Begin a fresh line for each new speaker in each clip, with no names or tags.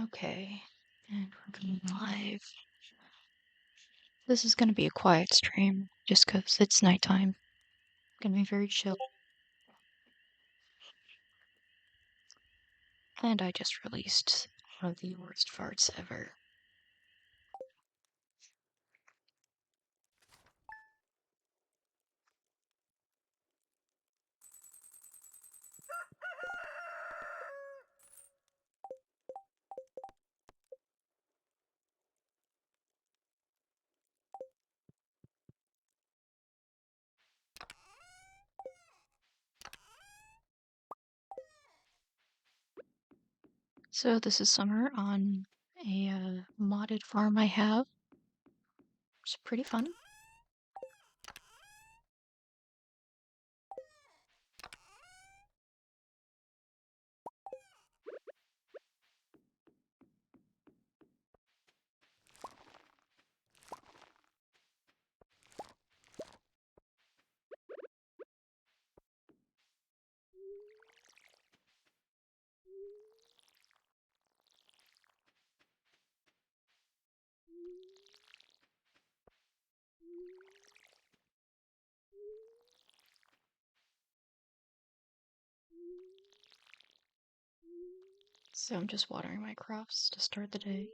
Okay, and we're going live. This is going to be a quiet stream, just because it's nighttime. Gonna be very chill. And I just released one of the worst farts ever. So this is summer on a modded farm I have. It's pretty fun. So I'm just watering my crops to start the day.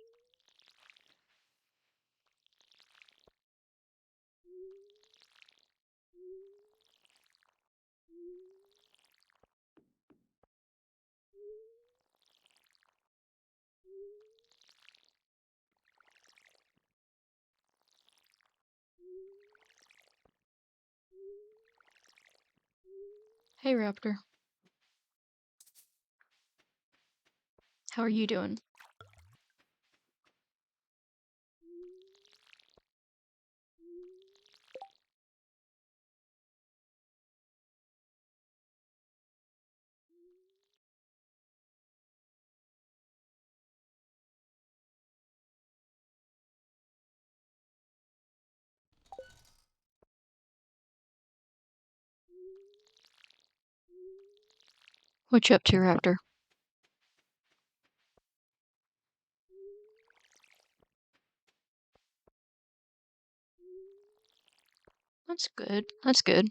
Hey Raptor, how are you doing? What you up to, Raptor? That's good. That's good.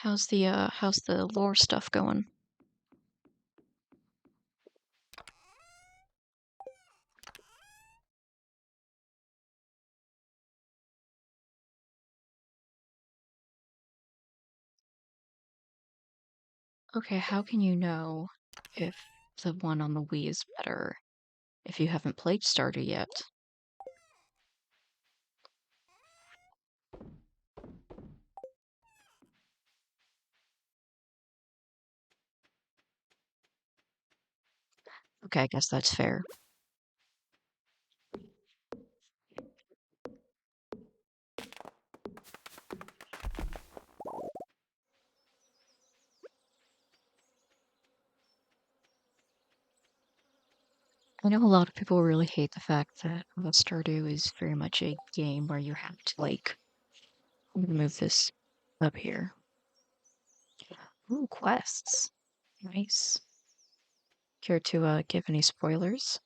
How's the lore stuff going? Okay, how can you know if the one on the Wii is better if you haven't played Stardew yet? Okay, I guess that's fair. I know a lot of people really hate the fact that Stardew is very much a game where you have to, like, I'm gonna move this up here. Ooh, quests. Nice. Care to give any spoilers?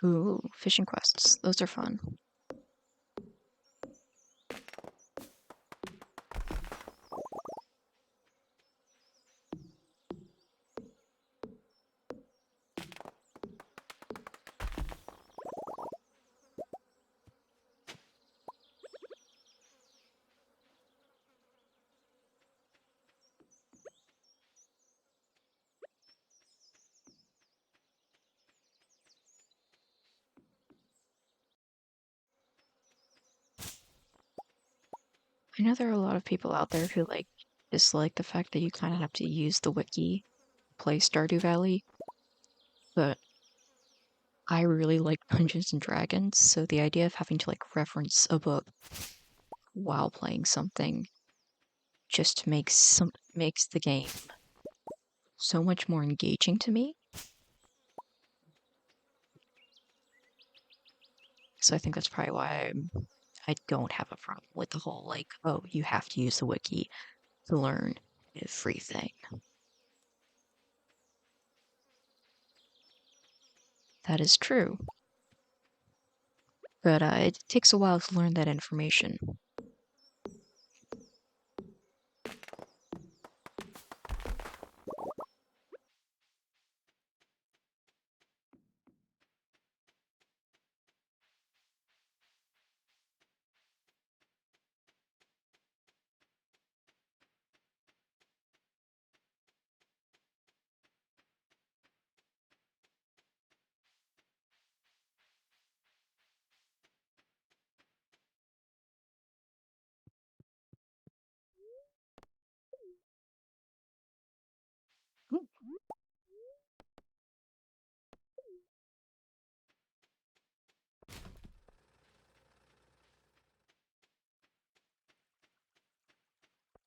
Ooh, fishing quests. Those are fun. I know there are a lot of people out there who dislike the fact that you kind of have to use the wiki to play Stardew Valley, but I really like Dungeons and Dragons, so the idea of having to reference a book while playing something just makes the game so much more engaging to me. So I think that's probably why I don't have a problem with the whole oh, you have to use the wiki to learn everything. That is true. But it takes a while to learn that information. Ooh.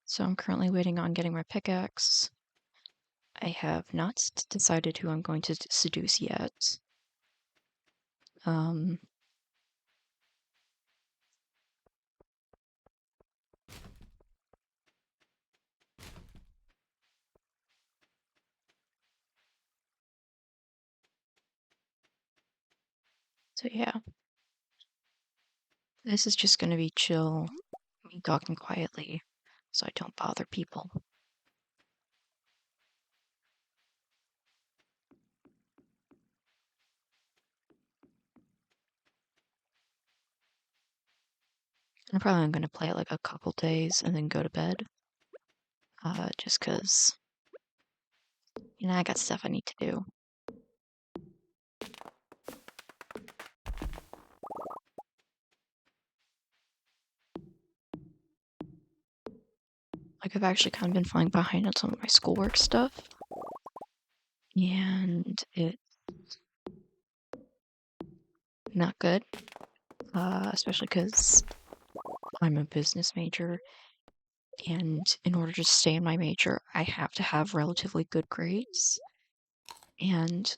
So I'm currently waiting on getting my pickaxe. I have not decided who I'm going to seduce yet. Um, so yeah, this is just gonna be chill, me talking quietly, so I don't bother people. I'm probably gonna play it a couple days and then go to bed. Just 'cause I got stuff I need to do. I've actually kind of been falling behind on some of my schoolwork stuff, and it's not good. Especially because I'm a business major, and in order to stay in my major, I have to have relatively good grades. And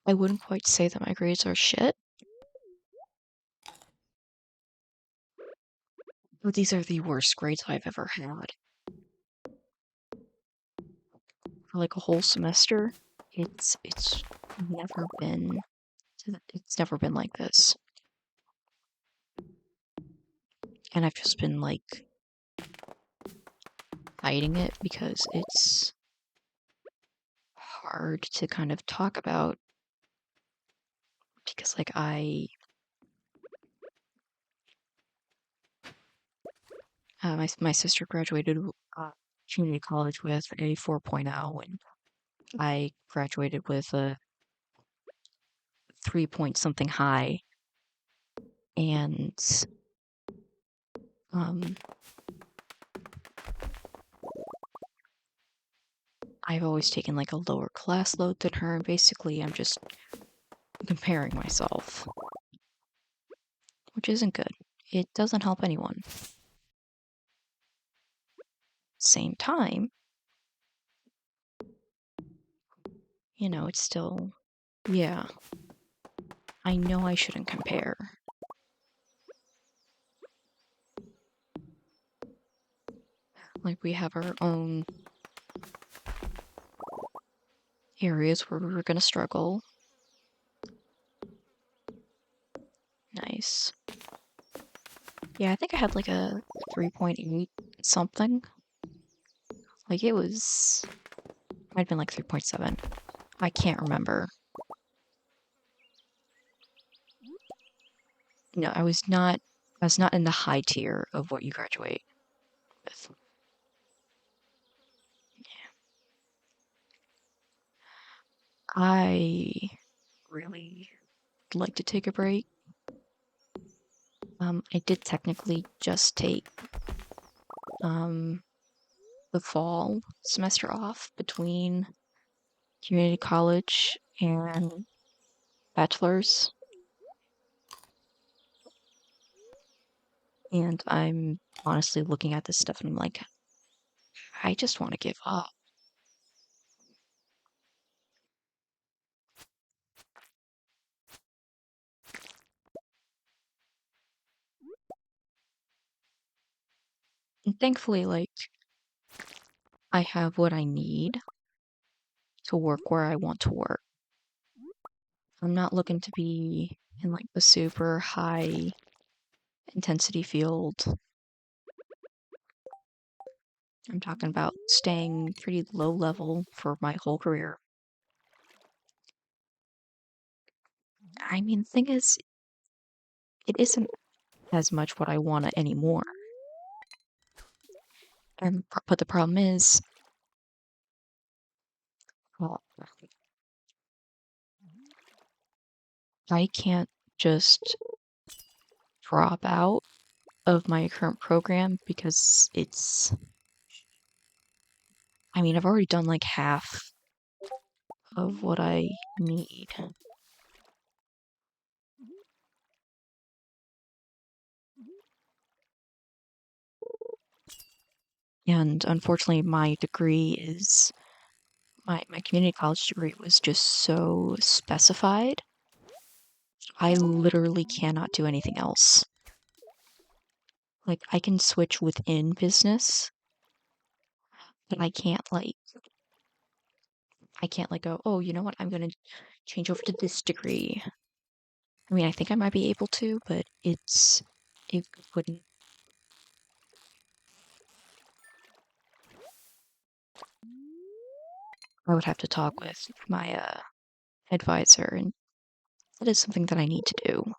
I wouldn't quite say that my grades are shit, but these are the worst grades I've ever had. For a whole semester, it's never been it's never been like this. And I've just been hiding it because it's hard to kind of talk about because my sister graduated community college with a 4.0, and I graduated with a 3 point something high, and um, I've always taken a lower class load than her, and basically I'm just comparing myself, which isn't good. It doesn't help anyone. Same time, it's still, yeah, I know I shouldn't compare. We have our own areas where we're gonna struggle. Nice. Yeah, I think I had a 3.8 something. It might have been 3.7. I can't remember. No, I was not in the high tier of what you graduate with. I really like to take a break. I did technically just take um, the fall semester off between community college and bachelor's, and I'm honestly looking at this stuff and I'm like, I just want to give up. And thankfully, like, I have what I need to work where I want to work. I'm not looking to be in like the super high intensity field. I'm talking about staying pretty low level for my whole career. I mean, the thing is, it isn't as much what I want anymore. But the problem is, well, I can't just drop out of my current program because I mean, I've already done like half of what I need. And unfortunately, my community college degree was just so specified. I literally cannot do anything else. Like, I can switch within business, but I can't like go, oh, you know what? I'm gonna change over to this degree. I mean, I think I might be able to, but it wouldn't. I would have to talk with my advisor, and that is something that I need to do.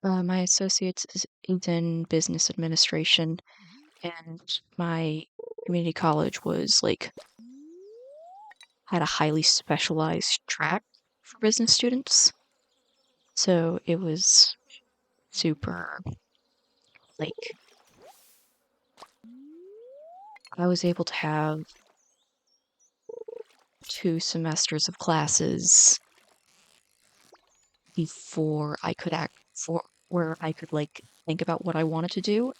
My associates is in business administration, and my community college was like had a highly specialized track for business students. So it was super like I was able to have 2 semesters of classes before I could act for where I could like think about what I wanted to do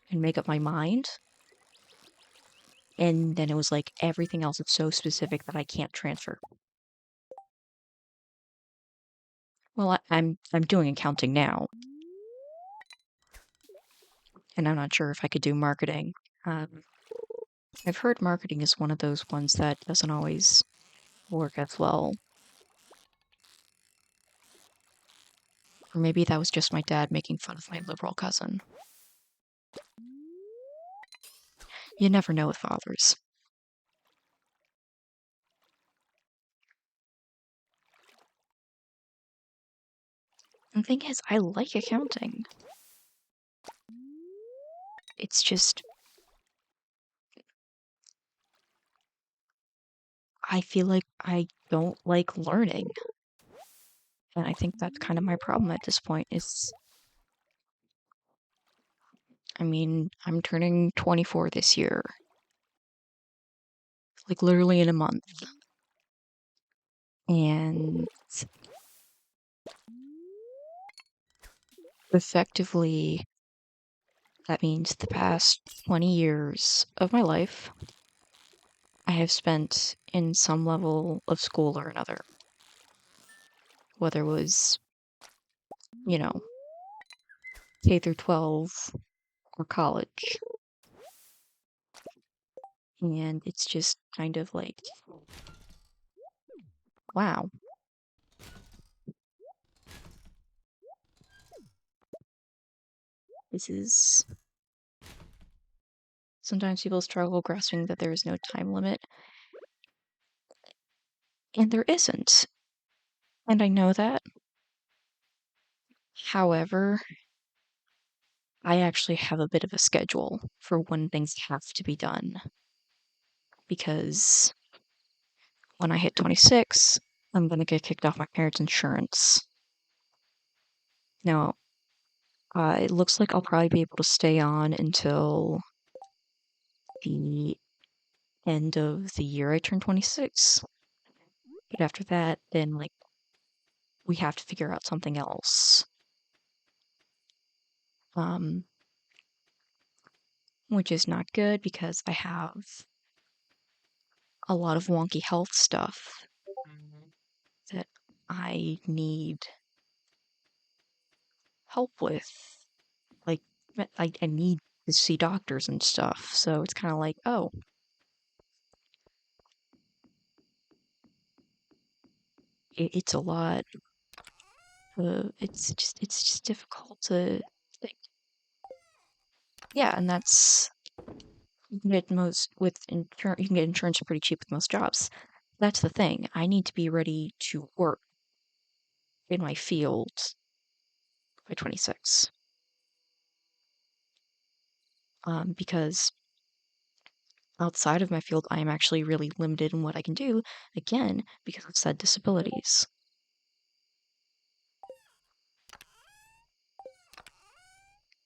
and make up my mind. And then it was like everything else is so specific that I can't transfer. Well, I'm doing accounting now, and I'm not sure if I could do marketing. Um, I've heard marketing is one of those ones that doesn't always work as well. Or maybe that was just my dad making fun of my liberal cousin. You never know with fathers. And the thing is, I like accounting. It's just, I feel like I don't like learning. And I think that's kind of my problem at this point is, I mean, I'm turning 24 this year, like literally in a month. And effectively, that means the past 20 years of my life I have spent in some level of school or another, whether it was, you know, K through 12 or college. And it's just kind of like, wow, this is. Sometimes people struggle grasping that there is no time limit, and there isn't. And I know that. However, I actually have a bit of a schedule for when things have to be done because when I hit 26, I'm gonna get kicked off my parents' insurance. Now, it looks like I'll probably be able to stay on until the end of the year I turn 26. But after that, then like we have to figure out something else. Um, which is not good because I have a lot of wonky health stuff that I need help with. Like, I need to see doctors and stuff. So it's kind of like, oh, it's a lot. It's just difficult to think. Yeah, and that's you can get most with insurance. You can get insurance pretty cheap with most jobs. That's the thing. I need to be ready to work in my field by 26. Because outside of my field, I am actually really limited in what I can do, again, because of said disabilities.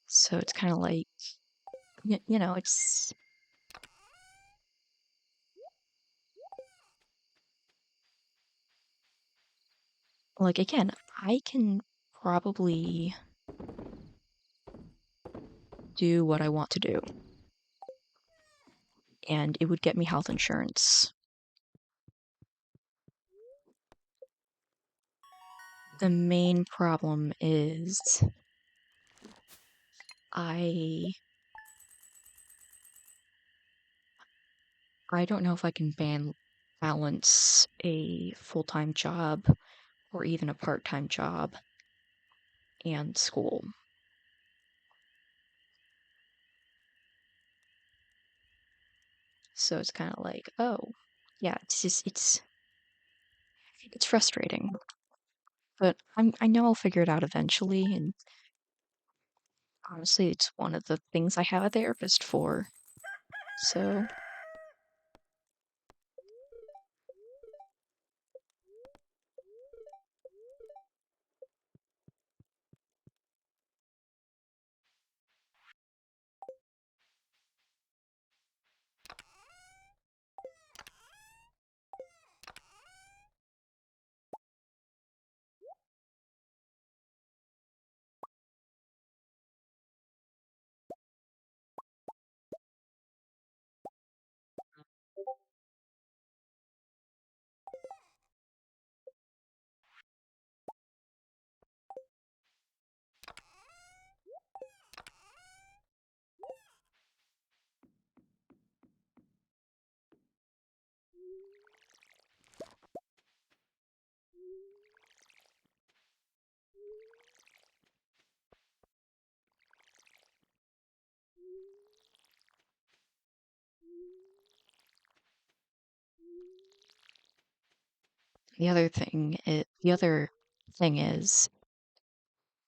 So it's kind of like, it's like, again, I can probably do what I want to do, and it would get me health insurance. The main problem is I I don't know if I can balance a full-time job or even a part-time job and school. So it's kind of like, oh, yeah, it's frustrating. But I know I'll figure it out eventually, and honestly, it's one of the things I have a therapist for. So, the other thing is,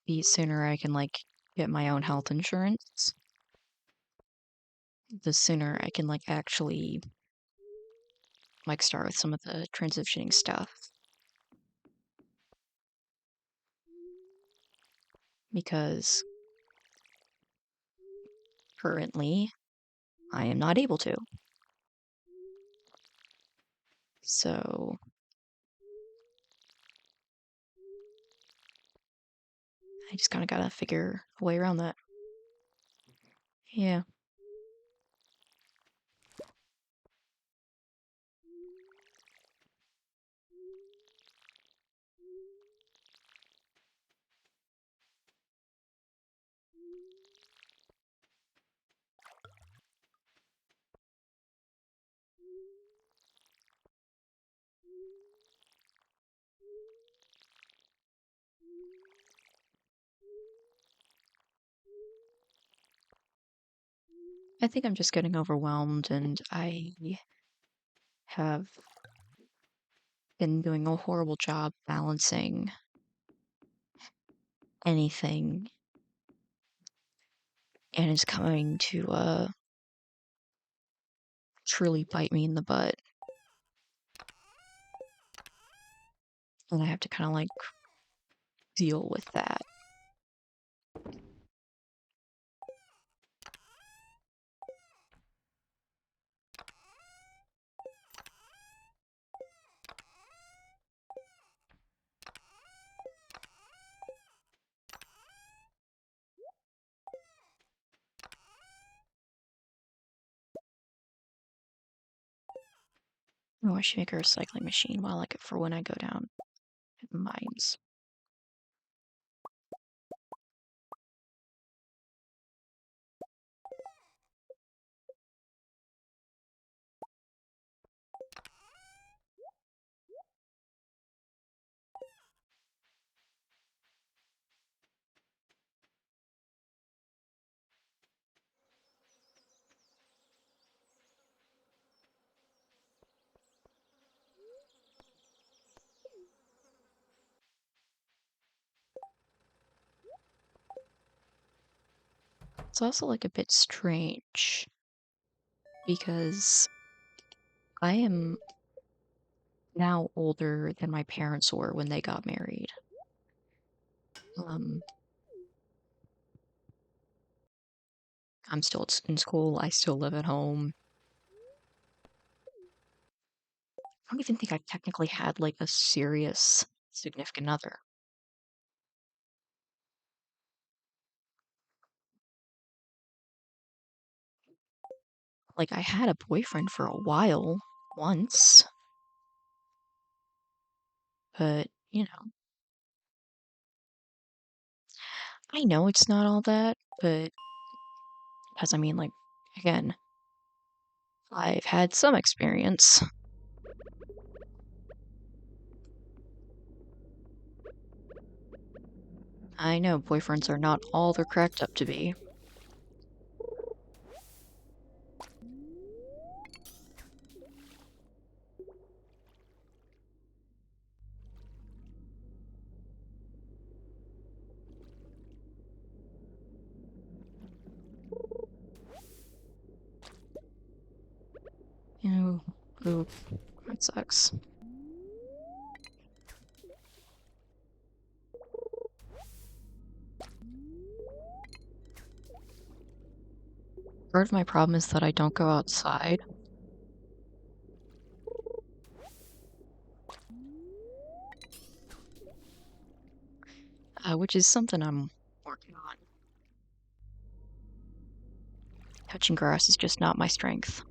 the sooner I can like get my own health insurance, the sooner I can like actually like start with some of the transitioning stuff. Because currently I am not able to. So I just kind of gotta figure a way around that. Yeah. I think I'm just getting overwhelmed, and I have been doing a horrible job balancing anything, and it's coming to truly bite me in the butt. And I have to kind of like deal with that. Oh, I should make a recycling machine while like for when I go down mines. It's also like a bit strange because I am now older than my parents were when they got married. Um, I'm still in school. I still live at home. I don't even think I technically had like a serious significant other. Like I had a boyfriend for a while once, but I know it's not all that, but because I mean, like, again, I've had some experience. I know boyfriends are not all they're cracked up to be. Ew, ooh, that sucks. Part of my problem is that I don't go outside, which is something I'm working on. Touching grass is just not my strength.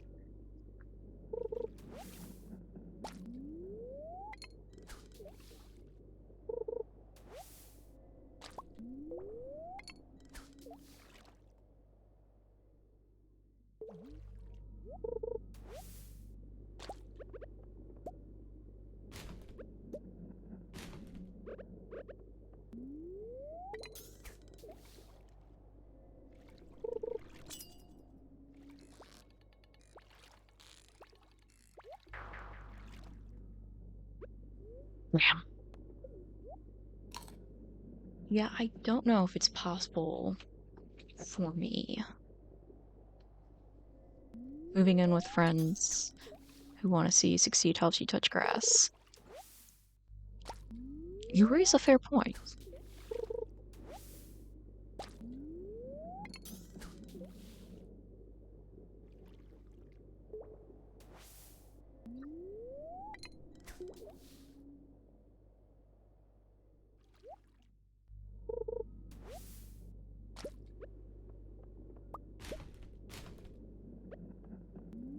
Yeah. Yeah, I don't know if it's possible for me. Moving in with friends who want to see you succeed helps you touch grass. You raise a fair point.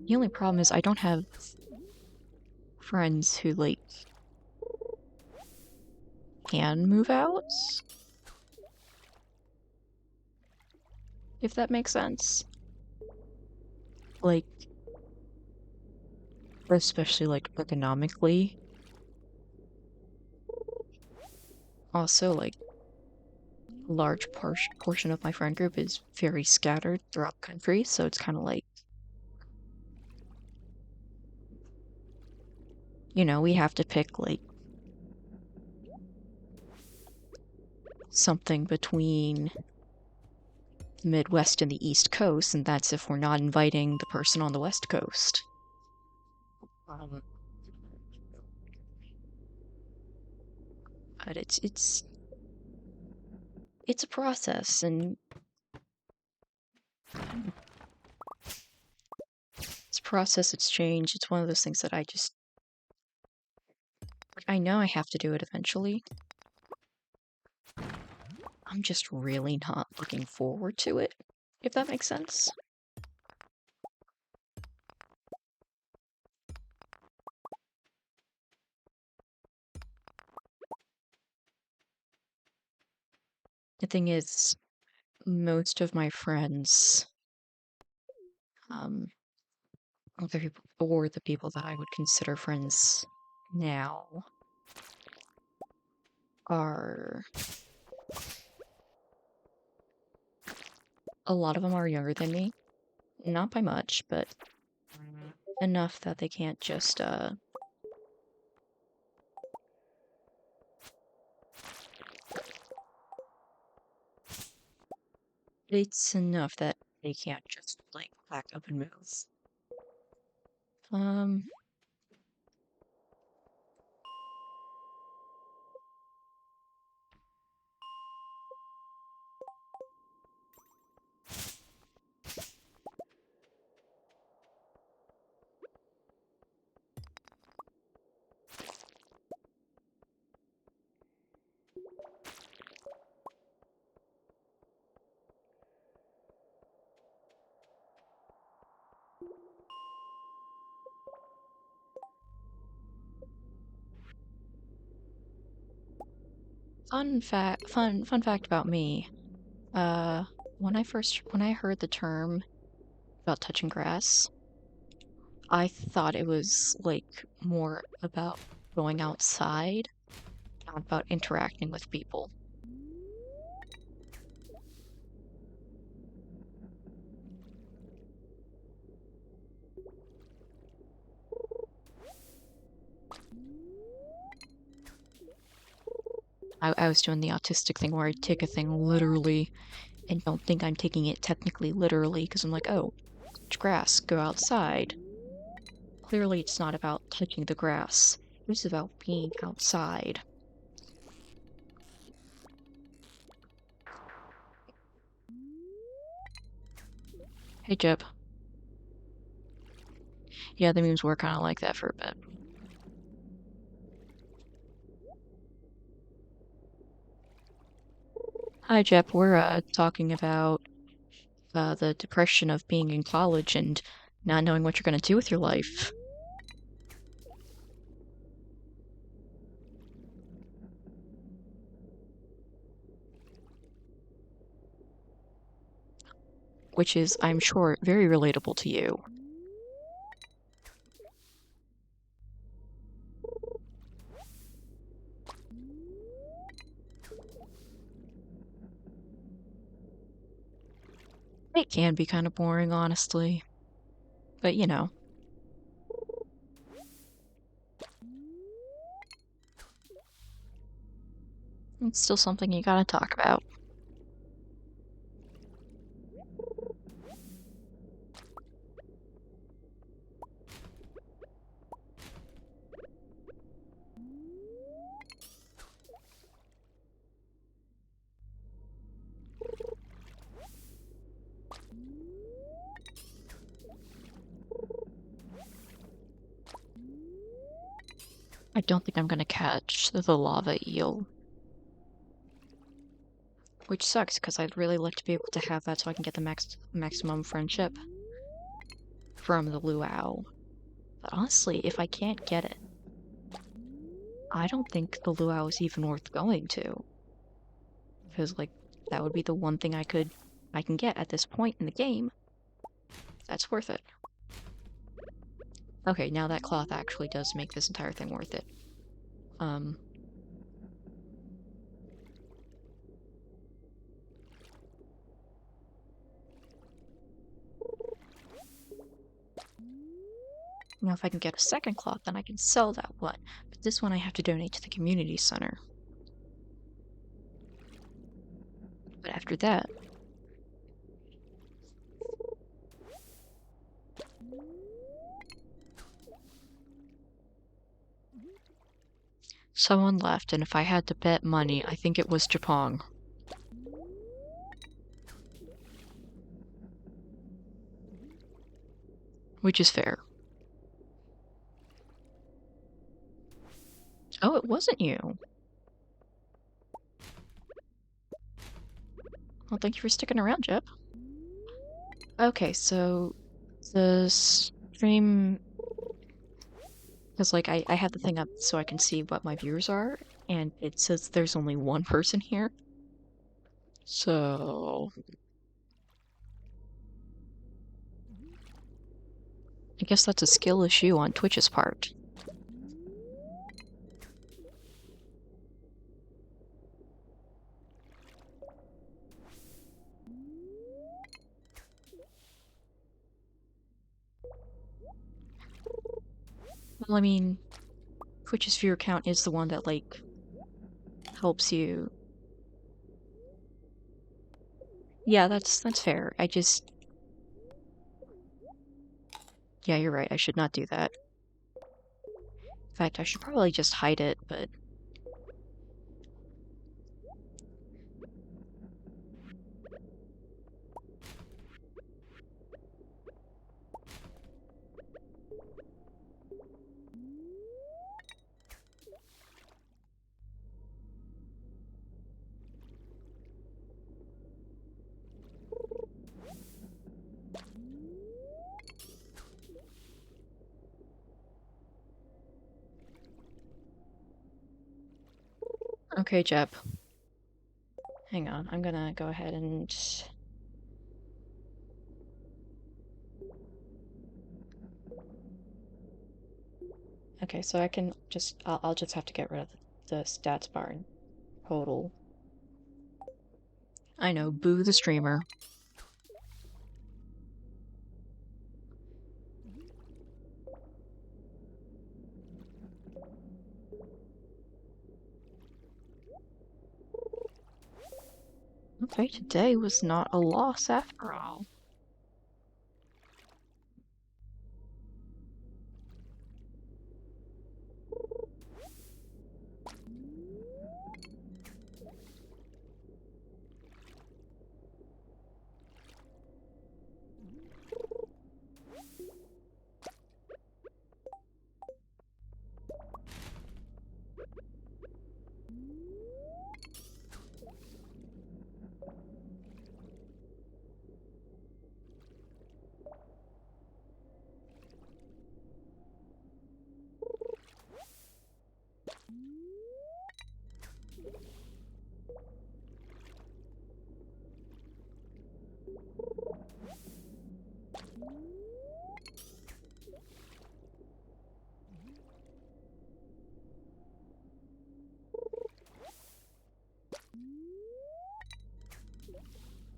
The only problem is I don't have friends who like can move out, if that makes sense. Like, especially like economically. Also, like, a large portion of my friend group is very scattered throughout the country, so it's kind of like, we have to pick like something between the Midwest and the East Coast, and that's if we're not inviting the person on the West Coast. Um, but it's a process, and it's a process, it's change. It's one of those things that I know I have to do it eventually. I'm just really not looking forward to it, if that makes sense. The thing is, most of my friends, um, the people that I would consider friends now, are a lot of them are younger than me. Not by much, but enough that they can't just, it's enough that they can't just, like, pack up and move. Um, fun fact about me. Uh, when I heard the term about touching grass, I thought it was, like, more about going outside, not about interacting with people. I was doing the autistic thing where I take a thing literally and don't think I'm taking it technically literally because I'm like, oh, touch grass, go outside. Clearly, it's not about touching the grass. It's about being outside. Hey, Jeb. Yeah, the memes were kind of like that for a bit. Hi, Jeb. We're talking about the depression of being in college and not knowing what you're going to do with your life. Which is, I'm sure, very relatable to you. It can be kind of boring, honestly. But, you know, it's still something you gotta talk about. I don't think I'm gonna catch the lava eel. Which sucks, because I'd really like to be able to have that so I can get the maximum friendship from the luau. But honestly, if I can't get it, I don't think the luau is even worth going to. Because, like, that would be the one thing I can get at this point in the game. That's worth it. Okay, now that cloth actually does make this entire thing worth it. Now if I can get a second cloth, then I can sell that one. But this one I have to donate to the community center. But after that... Someone left, and if I had to bet money, I think it was Japong, which is fair. Oh, it wasn't you. Well, thank you for sticking around, Jep. Okay, so the stream, because like I have the thing up so I can see what my viewers are, and it says there's only one person here. So I guess that's a skill issue on Twitch's part. Well, I mean, Twitch's viewer count is the one that like helps you. Yeah, that's fair. Yeah, you're right. I should not do that. In fact, I should probably just hide it, but okay, Jeb. Hang on. I'm gonna go ahead and okay, so I can just I'll just have to get rid of the stats bar in total. I know, boo the streamer. Okay, today was not a loss after all.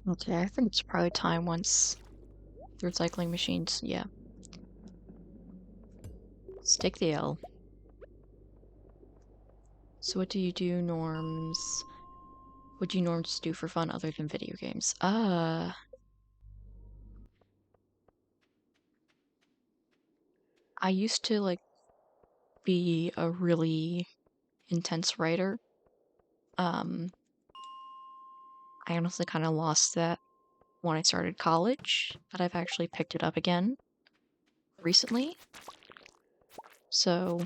Okay, I think it's probably time once the recycling machines, yeah. Stick the L. So what do you do, Norms? What do you Norms do for fun other than video games? I used to like be a really intense writer. Um, I honestly kind of lost that when I started college, but I've actually picked it up again recently. So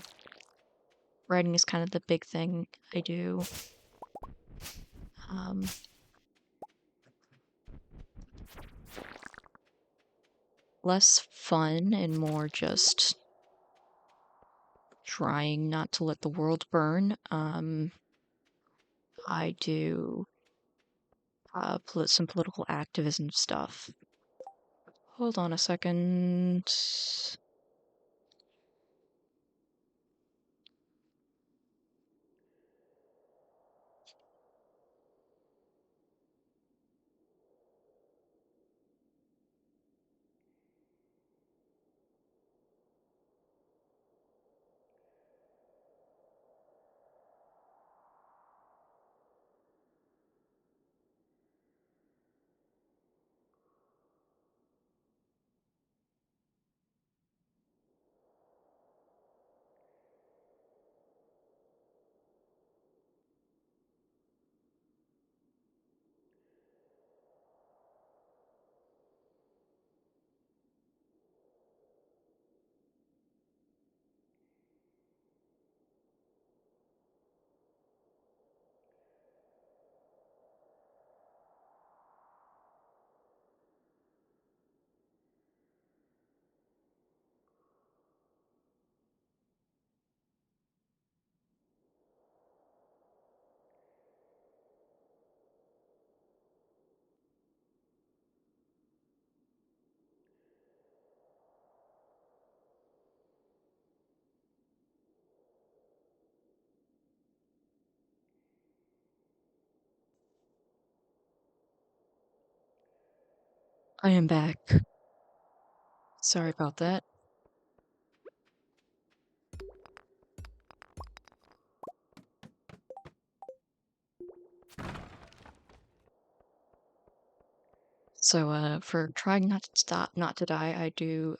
writing is kind of the big thing I do. Um, less fun and more just trying not to let the world burn. I do some political activism stuff. Hold on a second. I am back. Sorry about that. So, for trying not to die, I do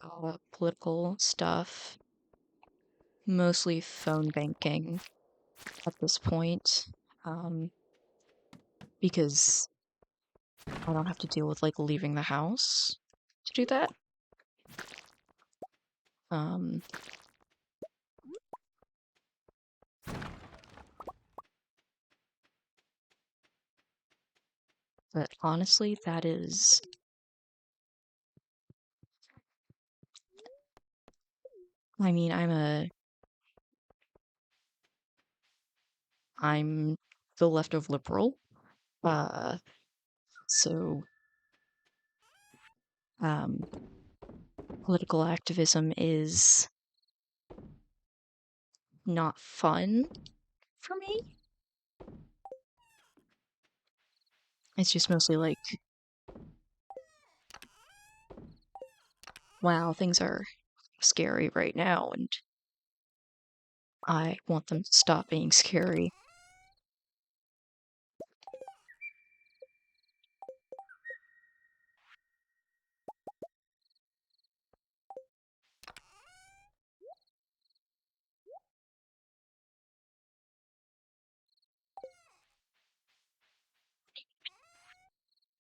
political stuff, mostly phone banking at this point, um, because I don't have to deal with like leaving the house to do that. Um, but honestly, that is, I mean, I'm the left of liberal, uh, so um, political activism is not fun for me. It's just mostly like, wow, things are scary right now, and I want them to stop being scary.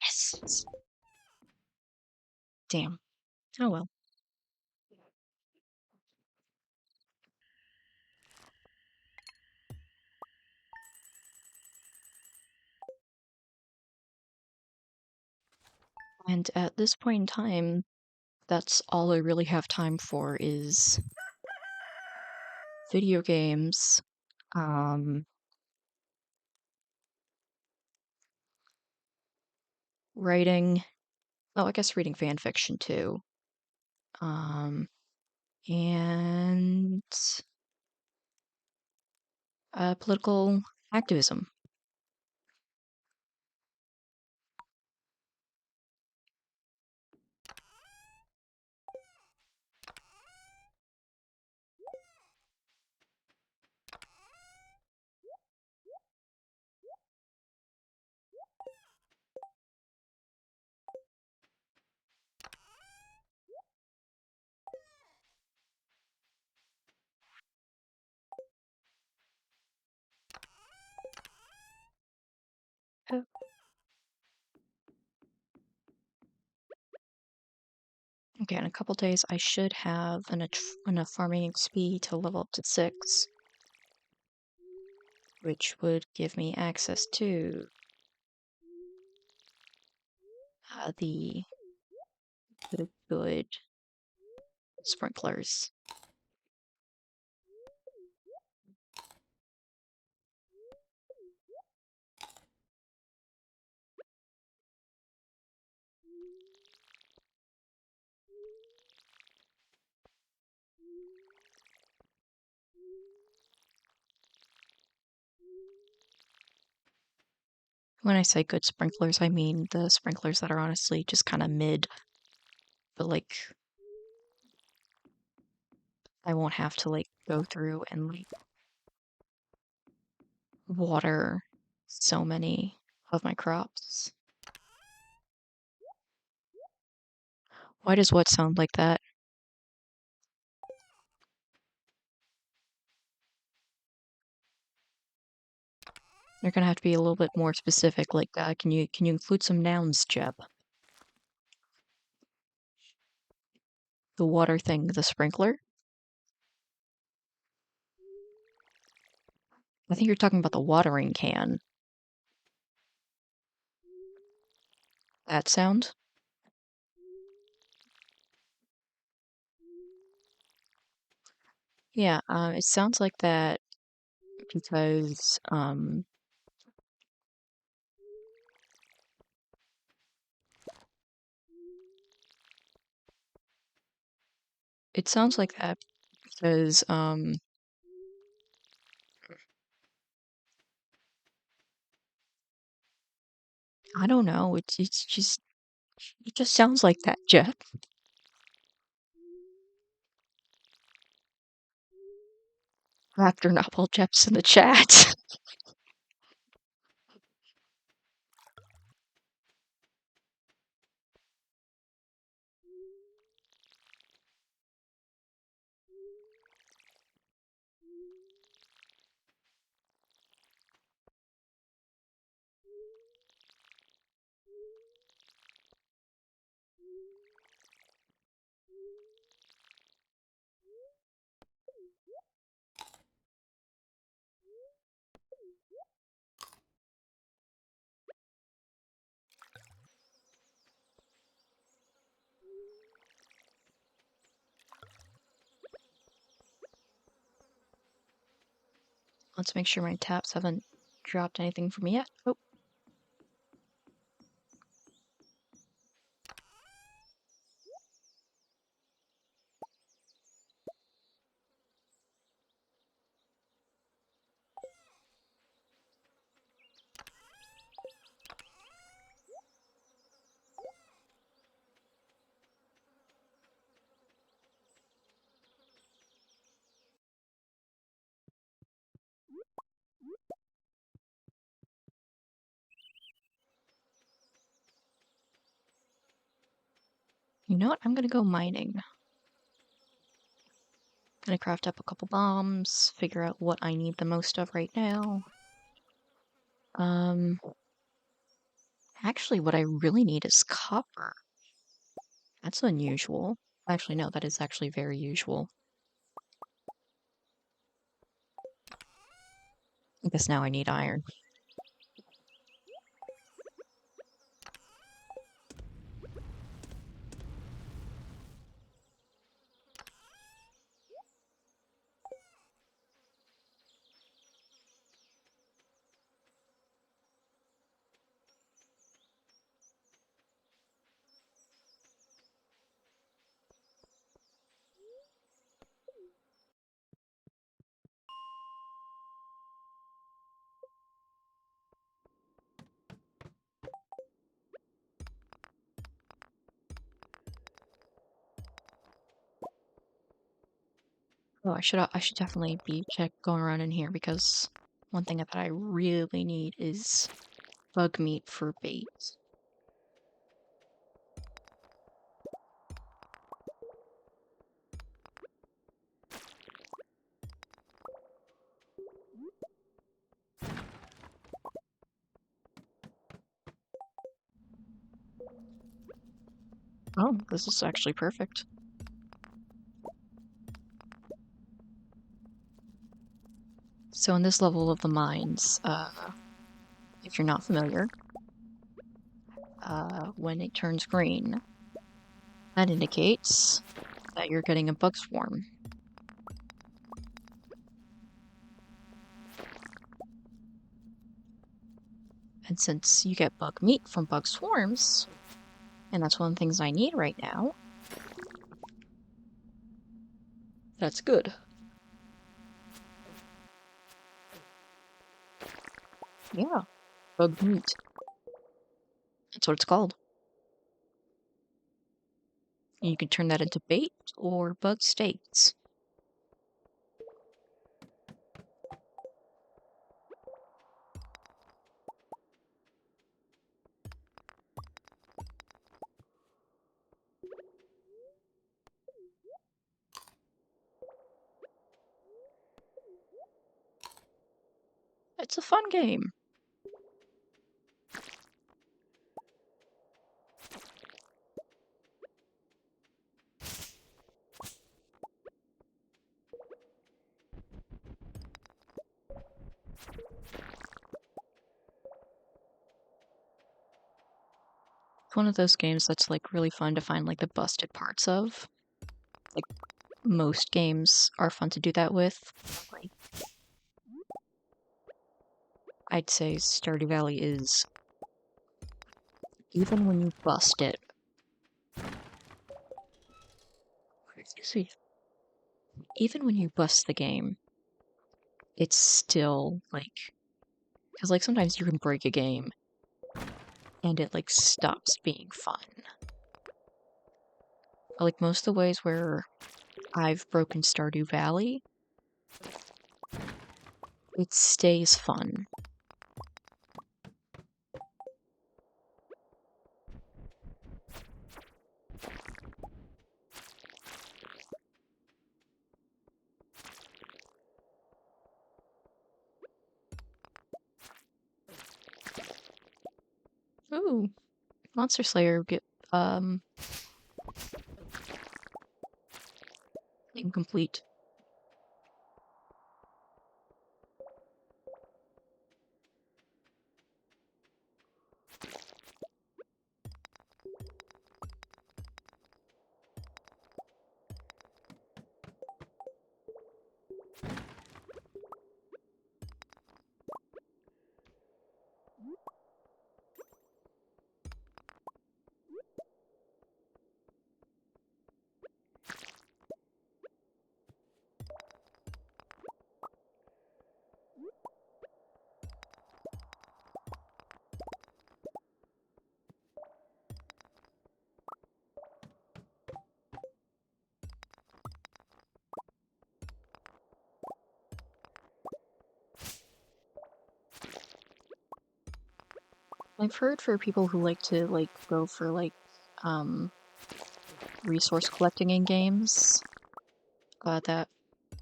Yes. Damn. Oh well. And at this point in time, that's all I really have time for is video games, um, writing. Oh, I guess reading fan fiction too. Um, and political activism. Oh, okay, in a couple days, I should have enough farming XP to level up to 6, which would give me access to the good sprinklers. When I say good sprinklers, I mean the sprinklers that are honestly just kind of mid, but like I won't have to like go through and like water so many of my crops. Why does what sound like that? You're gonna have to be a little bit more specific. Like, can you include some nouns, Jeb? The water thing, the sprinkler. I think you're talking about the watering can. That sound? Yeah. It sounds like that because it sounds like that because I don't know. It's just It just sounds like that, Jeff. After not while Jeff's in the chat. Let's make sure my taps haven't dropped anything for me yet. Oh. You know what? I'm gonna go mining. Gonna craft up a couple bombs, figure out what I need the most of right now. Actually, what I really need is copper. That's unusual. Actually, no, that is actually very usual. I guess now I need iron. Oh, I should definitely be going around in here because one thing that I really need is bug meat for bait. Oh, this is actually perfect. So in this level of the mines, if you're not familiar, when it turns green, that indicates that you're getting a bug swarm. And since you get bug meat from bug swarms, and that's one of the things I need right now, that's good. Yeah, bug meat. That's what it's called. And you can turn that into bait or bug steaks. It's a fun game. It's one of those games that's like really fun to find like the busted parts of. Like most games are fun to do that with. Like, I'd say Stardew Valley is, even when you bust it. Excuse me. Even when you bust the game, it's still like, because like sometimes you can break a game and it like stops being fun. Like most of the ways where I've broken Stardew Valley, it stays fun. Ooh, Monster Slayer get incomplete. I've heard for people who like to like go for like um resource collecting in games, that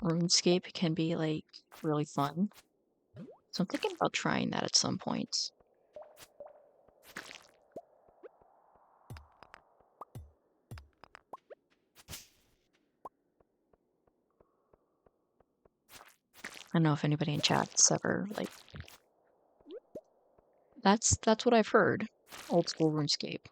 RuneScape can be like really fun. So I'm thinking about trying that at some point. I don't know if anybody in chat's ever like that's what I've heard. Old school RuneScape.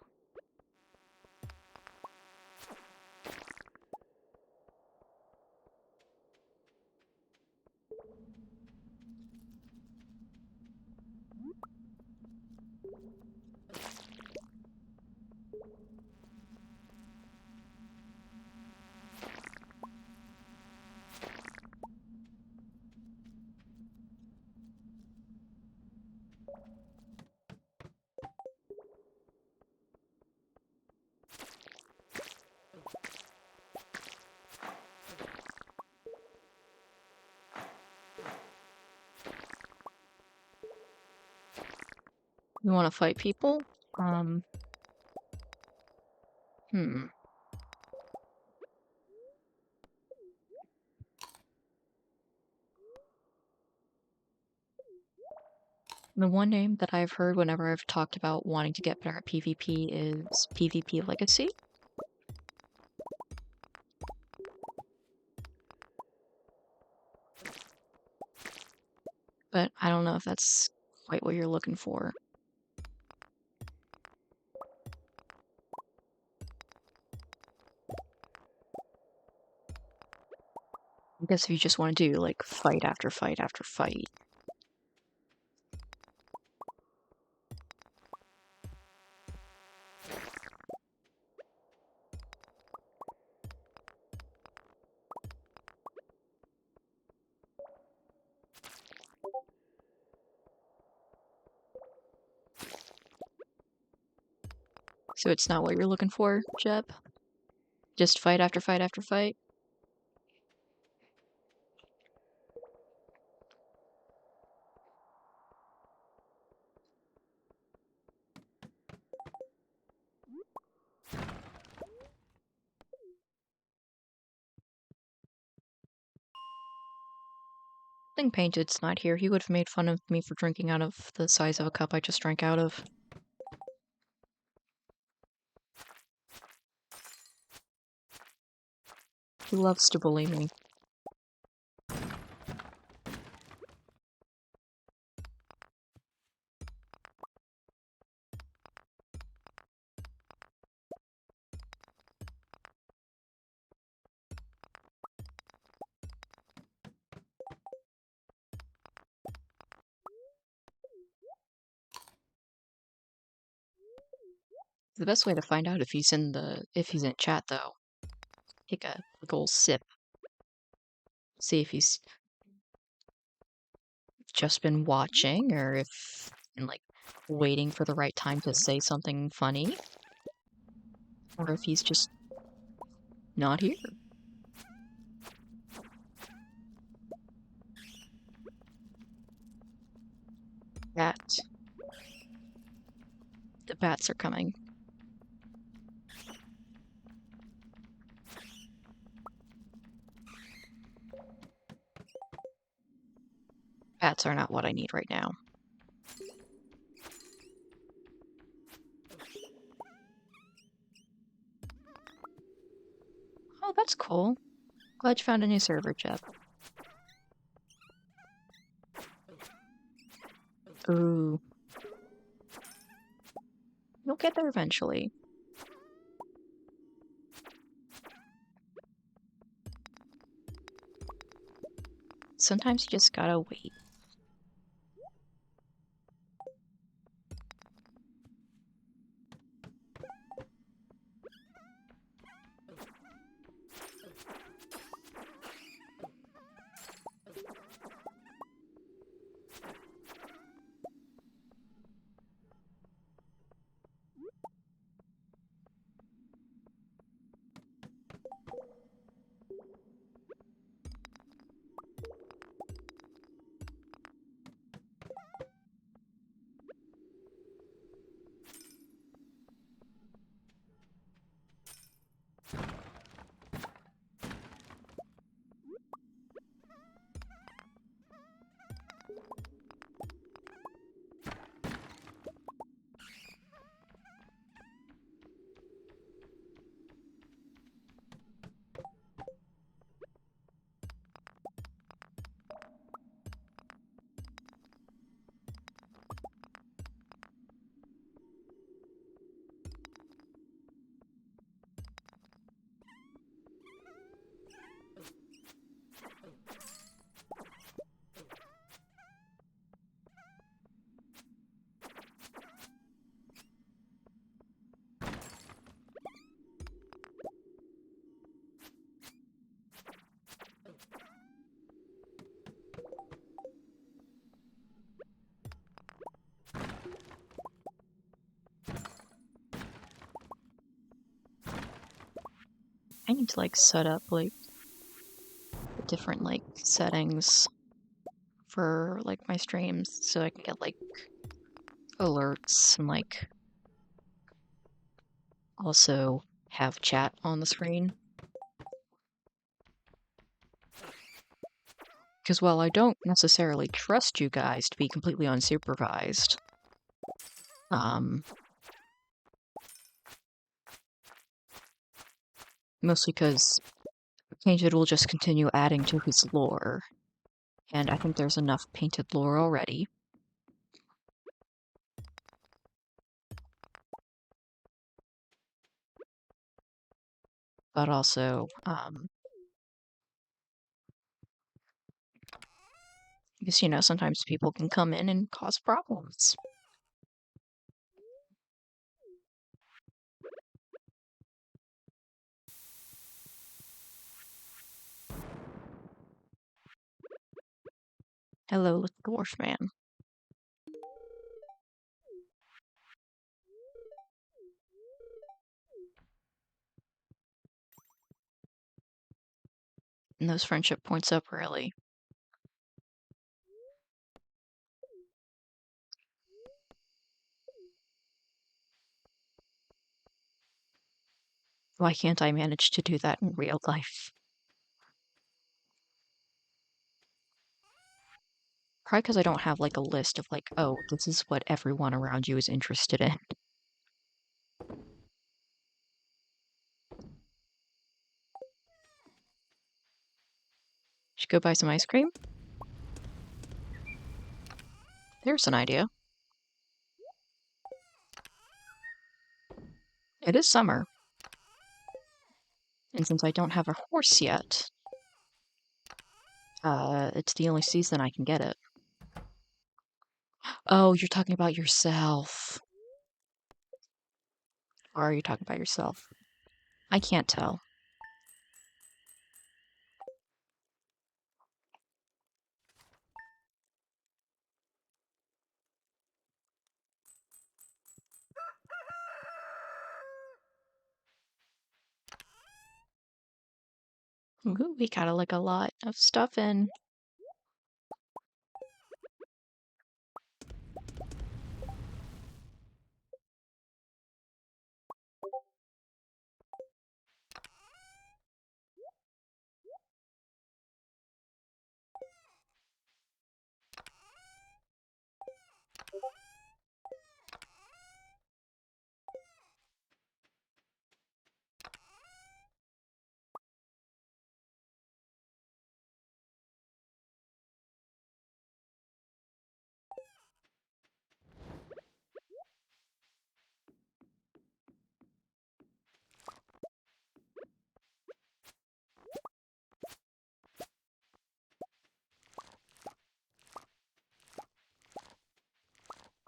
You want to fight people? Hmm. The one name that I've heard whenever I've talked about wanting to get better at PvP is PvP Legacy. But I don't know if that's quite what you're looking for. I guess if you just want to do like fight after fight after fight. So it's not what you're looking for, Jeb? Just fight after fight after fight? I think Painted's not here. He would have made fun of me for drinking out of the size of a cup I just drank out of. He loves to bully me. The best way to find out if he's in chat though, take a big ol' sip. See if he's just been watching or if and like waiting for the right time to say something funny, or if he's just not here. Bat. The bats are coming. Bats are not what I need right now. Oh, that's cool. Glad you found a new server, Jeb. Ooh. You'll get there eventually. Sometimes you just gotta wait. I need to like set up like different like settings for like my streams so I can get like alerts and like also have chat on the screen. Because while I don't necessarily trust you guys to be completely unsupervised, mostly because Painted will just continue adding to his lore, and I think there's enough Painted lore already. But also, because, you know, sometimes people can come in and cause problems. Hello, little dwarf man. And those friendship points up, really. Why can't I manage to do that in real life? Probably because I don't have like a list of like, oh, this is what everyone around you is interested in. Should go buy some ice cream? There's an idea. It is summer. And since I don't have a horse yet, it's the only season I can get it. Oh, you're talking about yourself. Or are you talking about yourself? I can't tell. Ooh, we got like a lot of stuff in.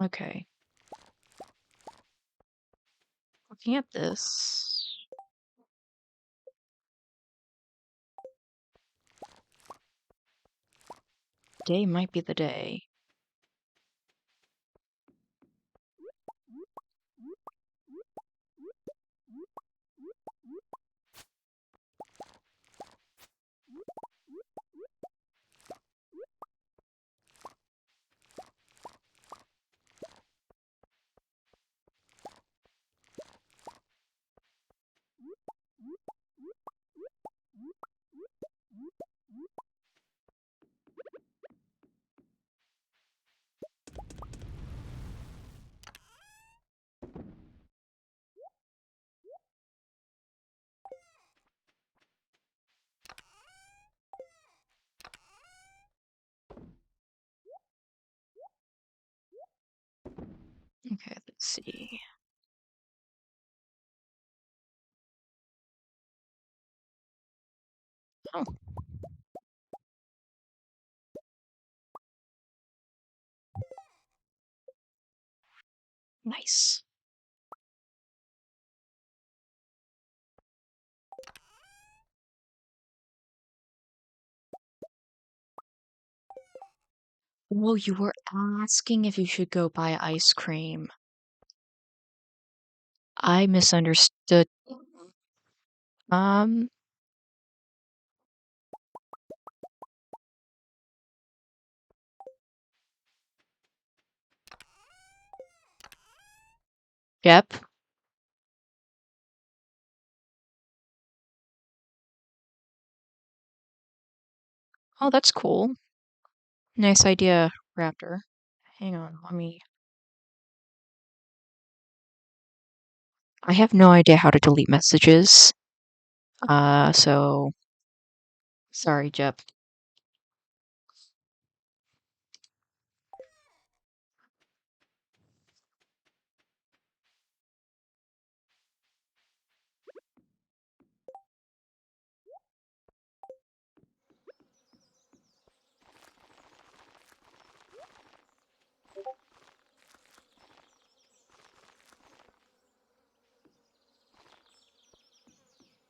Okay. Looking at this. Day might be the day. Okay, let's see. Oh, nice. Well, you were asking if you should go buy ice cream. I misunderstood. Um, yep. Oh, that's cool. Nice idea, Raptor. Hang on, let me. I have no idea how to delete messages. So sorry, Jep.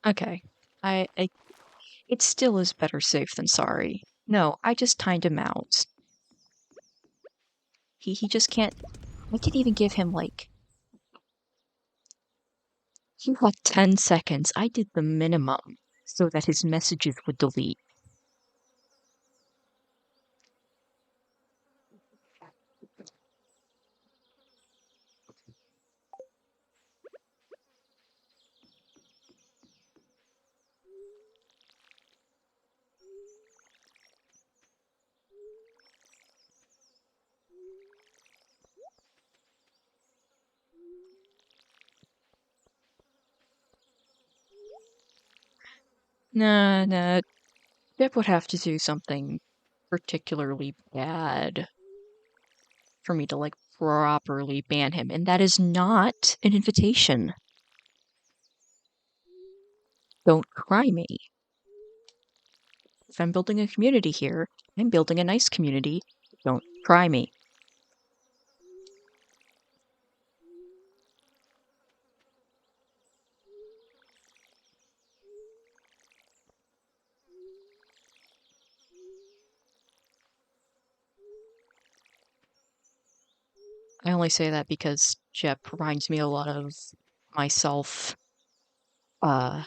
Okay. I it still is better safe than sorry. No, I just timed him out. He just can't. I didn't even give him like he had 10 seconds. I did the minimum so that his messages would delete. Nah, nah. Bip would have to do something particularly bad for me to like properly ban him, and that is not an invitation. Don't try me. If I'm building a community here, I'm building a nice community. Don't try me. I only say that because Jep reminds me a lot of myself uh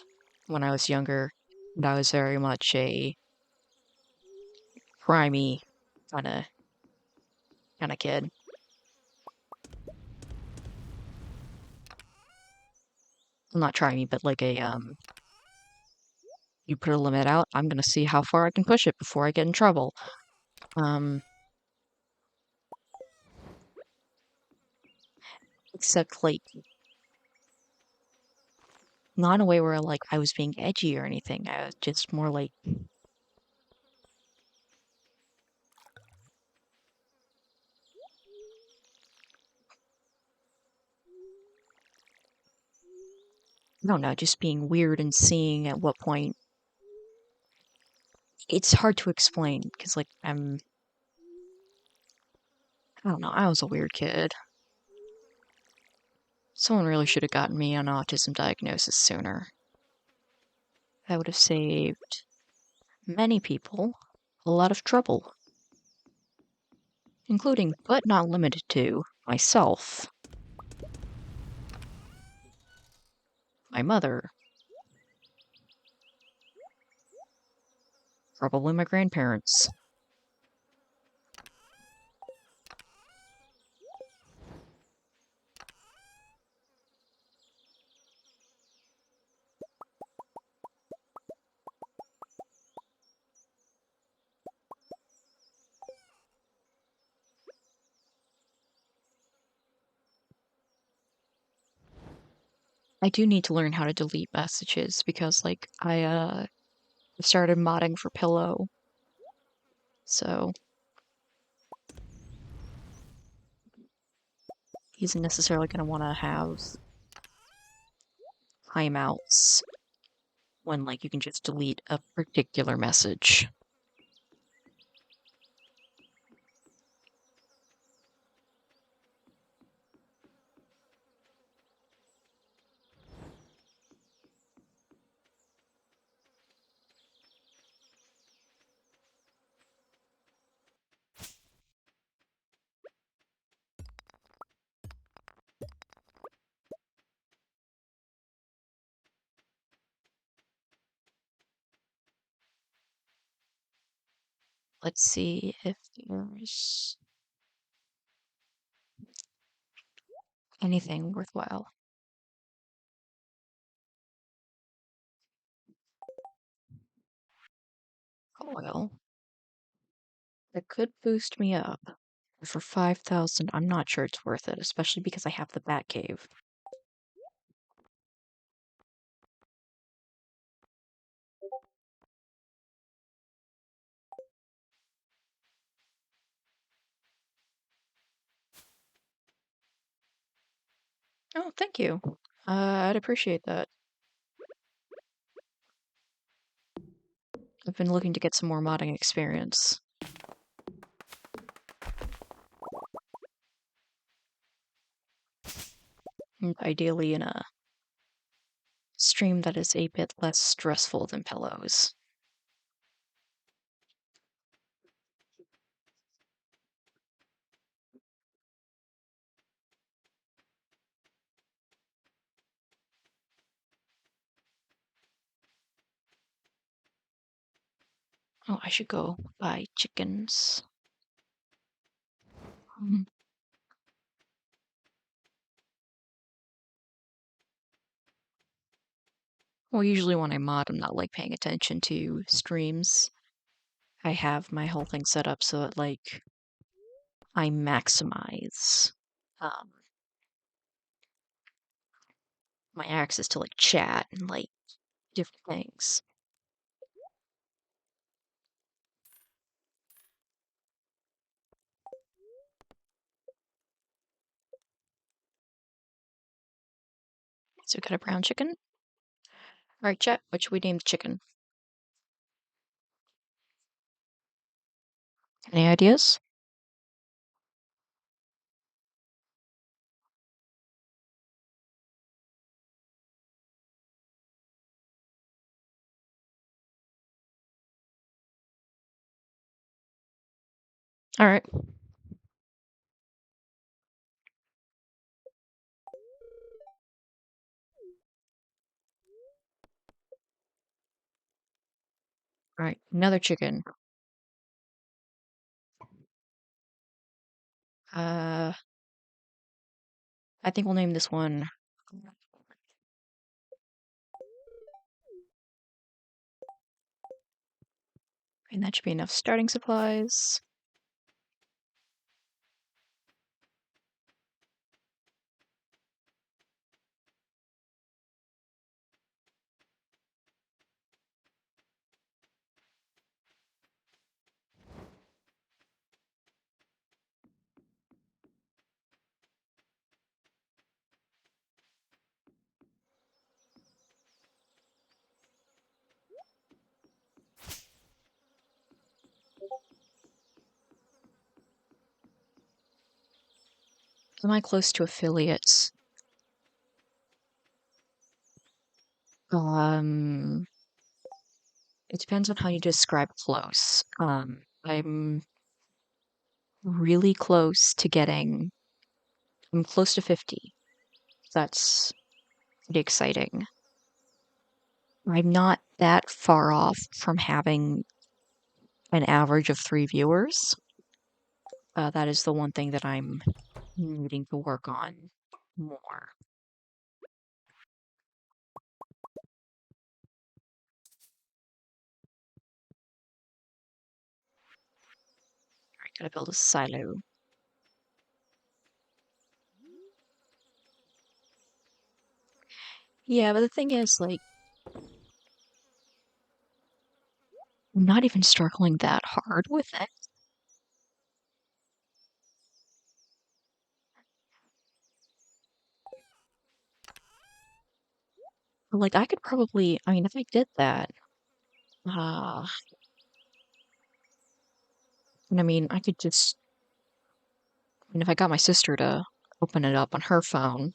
when I was younger. And I was very much a crimey kind of kid. Well, not crimey, but like you put a limit out, I'm gonna see how far I can push it before I get in trouble. Um, except like not in a way where like I was being edgy or anything. I was just more like, I don't know, just being weird and seeing at what point. It's hard to explain because like I don't know, I was a weird kid. Someone really should have gotten me an autism diagnosis sooner. That would have saved many people a lot of trouble, including but not limited to myself, my mother, probably my grandparents. I do need to learn how to delete messages because like I started modding for Pillow. So he isn't necessarily going to want to have timeouts when like you can just delete a particular message. Let's see if there's anything worthwhile. Oil. That could boost me up. For 5,000, I'm not sure it's worth it, especially because I have the Bat Cave. Oh, thank you. I'd appreciate that. I've been looking to get some more modding experience. Ideally in a stream that is a bit less stressful than Pillows. Oh, I should go buy chickens. Mhm. Well, usually when I mod, I'm not like paying attention to streams. I have my whole thing set up so that like I maximize um, my access to like chat and like different things. So we got a brown chicken. All right, chat. What should we name the chicken? Any ideas? All right. Alright, another chicken. I think we'll name this one. And that should be enough starting supplies. Am I close to affiliates? Um, it depends on how you describe close. I'm really close to getting, I'm close to 50. That's pretty exciting. I'm not that far off from having an average of 3 viewers. That is the one thing that I'm needing to work on more. I gotta build a silo. Yeah, but the thing is, like, I'm not even struggling that hard with it. Like, I could probably, I mean, if I did that, uh, and I mean, I could just, I mean, if I got my sister to open it up on her phone,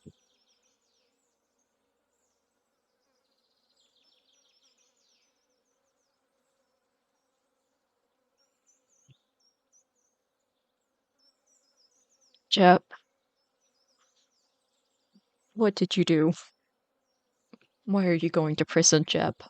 Jep, what did you do? Why are you going to prison, Jep?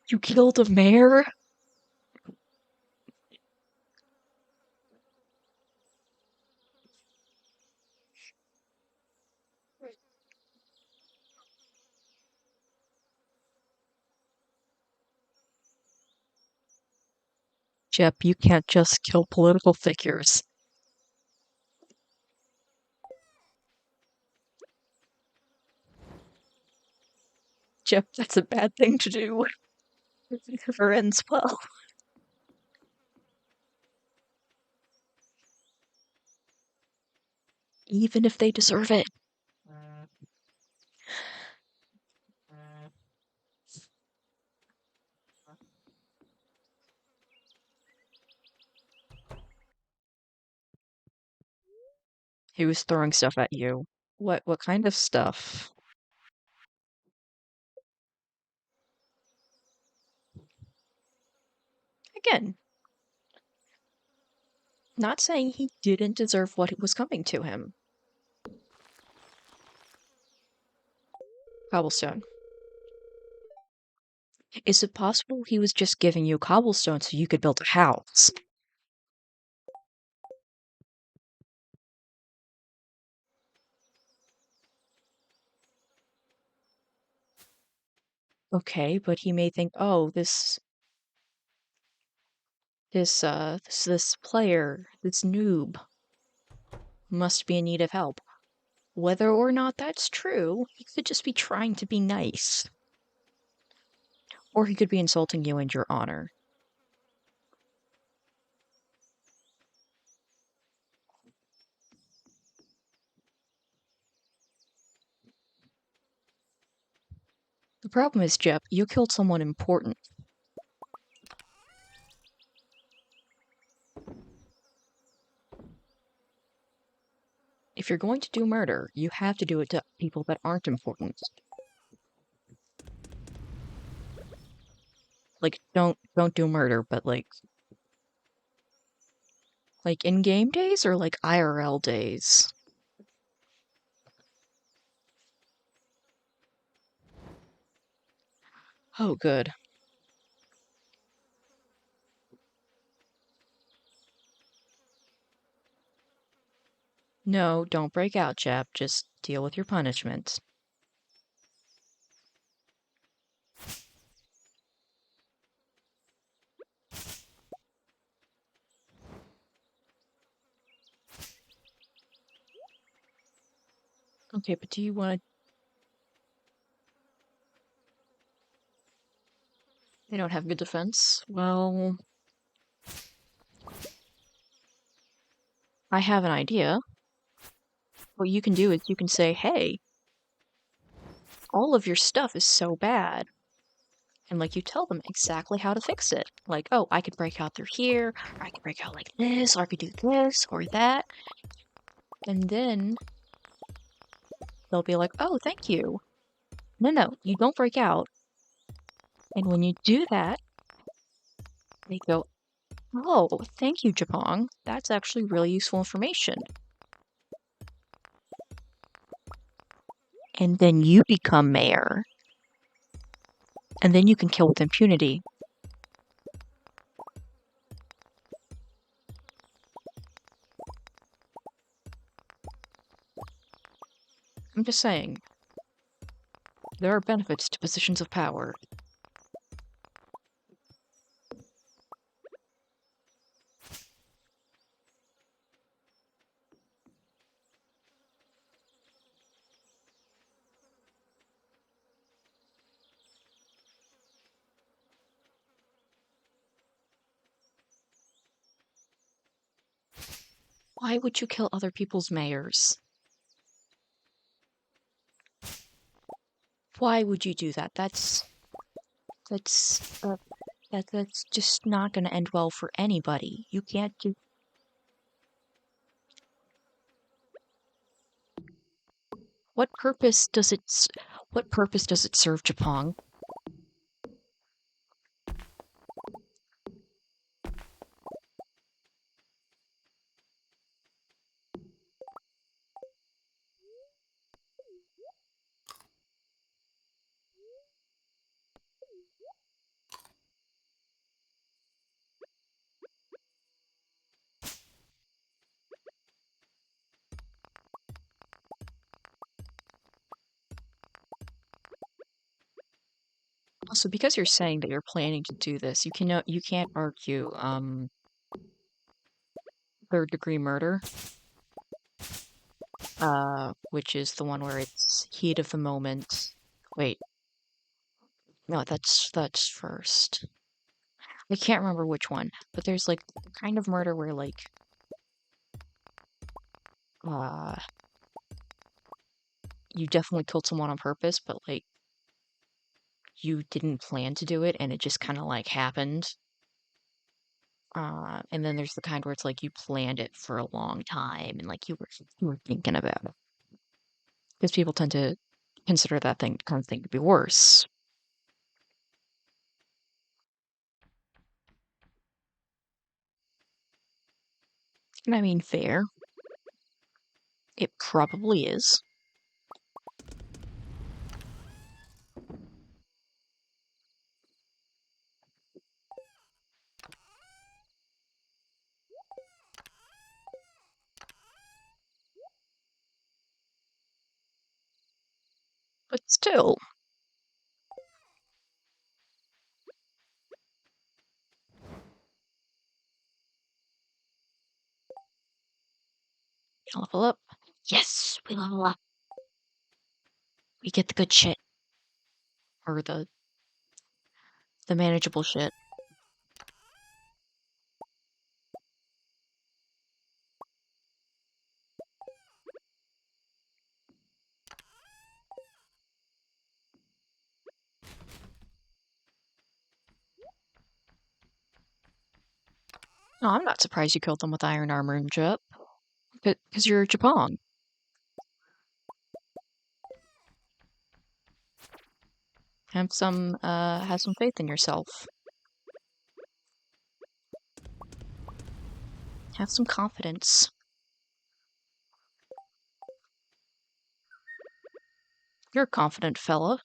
You killed a mayor? Jep, you can't just kill political figures. Jep, that's a bad thing to do. It never ends well. Even if they deserve it. He was throwing stuff at you. What kind of stuff? Again, not saying he didn't deserve what was coming to him. Cobblestone. Is it possible he was just giving you cobblestone so you could build a house? Okay, but he may think, oh, this player, this noob, must be in need of help. Whether or not that's true, he could just be trying to be nice. Or he could be insulting you and your honor. The problem is, Jep, you killed someone important. If if you're going to do murder, you have to do it to people that aren't important. Like, don't do murder, but like in-game days or like IRL days? Oh, good. No, don't break out, Jep. Just deal with your punishment. Okay, but do you want to... They don't have good defense? Well, I have an idea. What you can do is you can say, hey, all of your stuff is so bad. And like you tell them exactly how to fix it. Like, oh, I could break out through here, or I could break out like this, or I could do this or that. And then they'll be like, oh, thank you. No, you don't break out. And when you do that, they go, oh, thank you, Japong. That's actually really useful information. And then you become mayor. And then you can kill with impunity. I'm just saying, there are benefits to positions of power. Why would you kill other people's mayors? Why would you do that? That's that's just not going to end well for anybody. You can't do... What purpose does what purpose does it serve Japong? Also, because you're saying that you're planning to do this, you can't argue third degree murder, which is the one where it's heat of the moment. Wait, no, that's first. I can't remember which one, but there's like kind of murder where like uh you definitely killed someone on purpose, but like you didn't plan to do it and it just kind of like happened. And then there's the kind where it's like you planned it for a long time and like you were thinking about it. Because people tend to consider that kind of thing to be worse. And I mean, fair. It probably is. But still, level up. Yes, we level up. We get the good shit. Or the manageable shit. No, I'm not surprised you killed them with iron armor and jet. Because you're Japong. Have some faith in yourself. Have some confidence. You're a confident fella.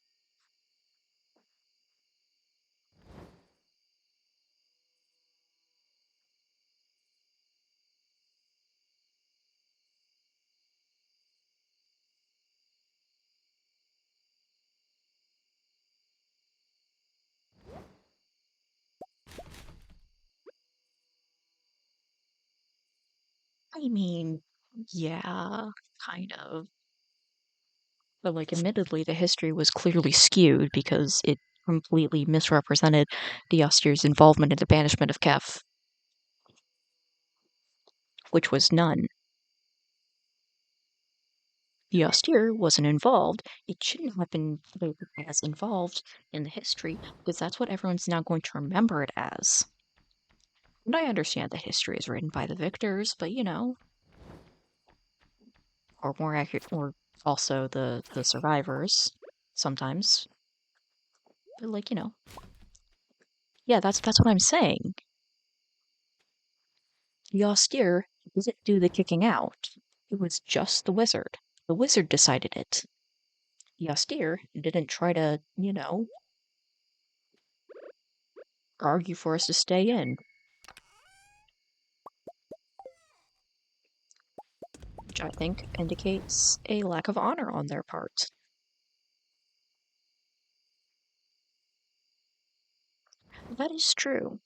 I mean, yeah, kind of. But, like, admittedly, the history was clearly skewed because it completely misrepresented the Austere's involvement in the banishment of Kef, which was none. The Austere wasn't involved. It shouldn't have been labeled as involved in the history because that's what everyone's now going to remember it as. And I understand that history is written by the victors, but or more accurate, or also the survivors sometimes. But like, yeah, that's what I'm saying. The Austere didn't do the kicking out. It was just the wizard. The wizard decided it. The Austere didn't try to, argue for us to stay in, which I think indicates a lack of honor on their part. That is true.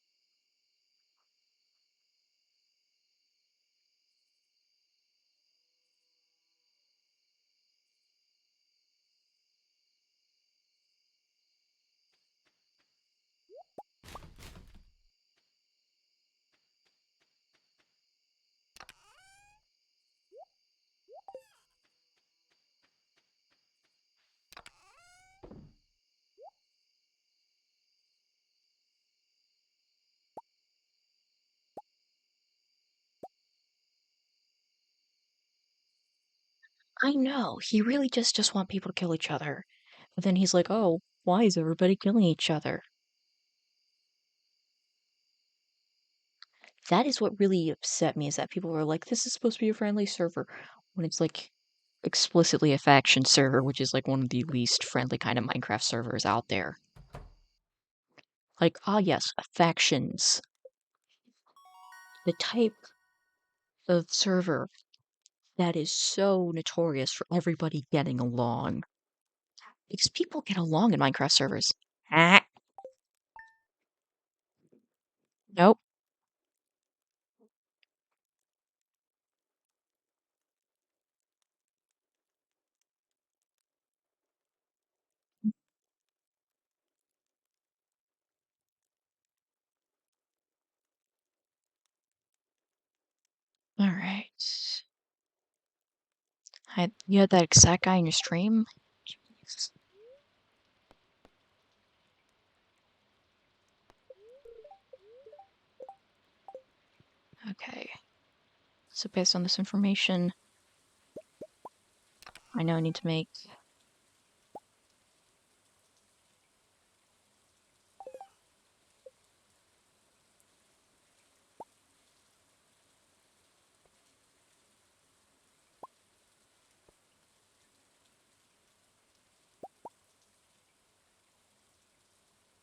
I know, he really just want people to kill each other. But then he's like, oh, why is everybody killing each other? That is what really upset me, is that people were like, this is supposed to be a friendly server, when it's like explicitly a faction server, which is like one of the least friendly kind of Minecraft servers out there. Like, ah yes, factions. The type of server that is so notorious for everybody getting along. Because people get along in Minecraft servers. Ah, nope. Alright. You had that exact guy in your stream? Jeez. Okay. So based on this information, I know I need to make...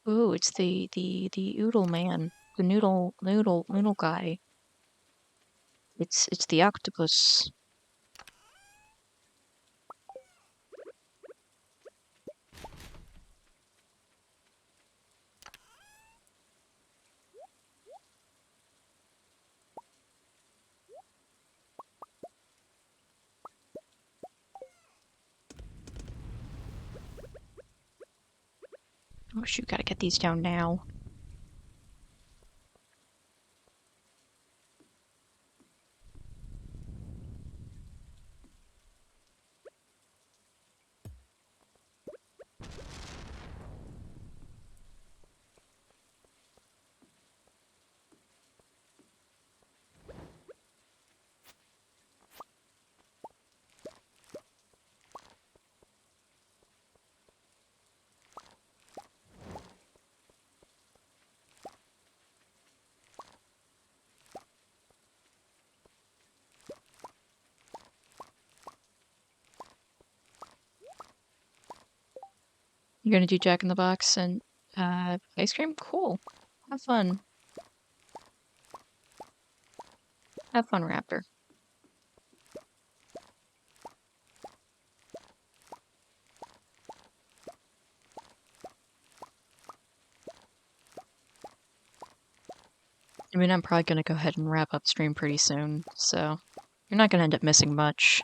Ooh, it's the oodle man. The noodle guy. It's the octopus. Oh shoot, gotta get these down now. You're gonna do Jack in the Box and ice cream? Cool. Have fun. Have fun, Raptor. I mean, I'm probably gonna go ahead and wrap up stream pretty soon, so you're not gonna end up missing much.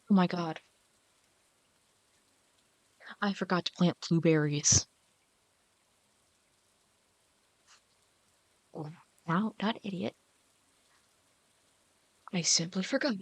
Oh my god. I forgot to plant blueberries. Oh, wow, not idiot. I simply forgot.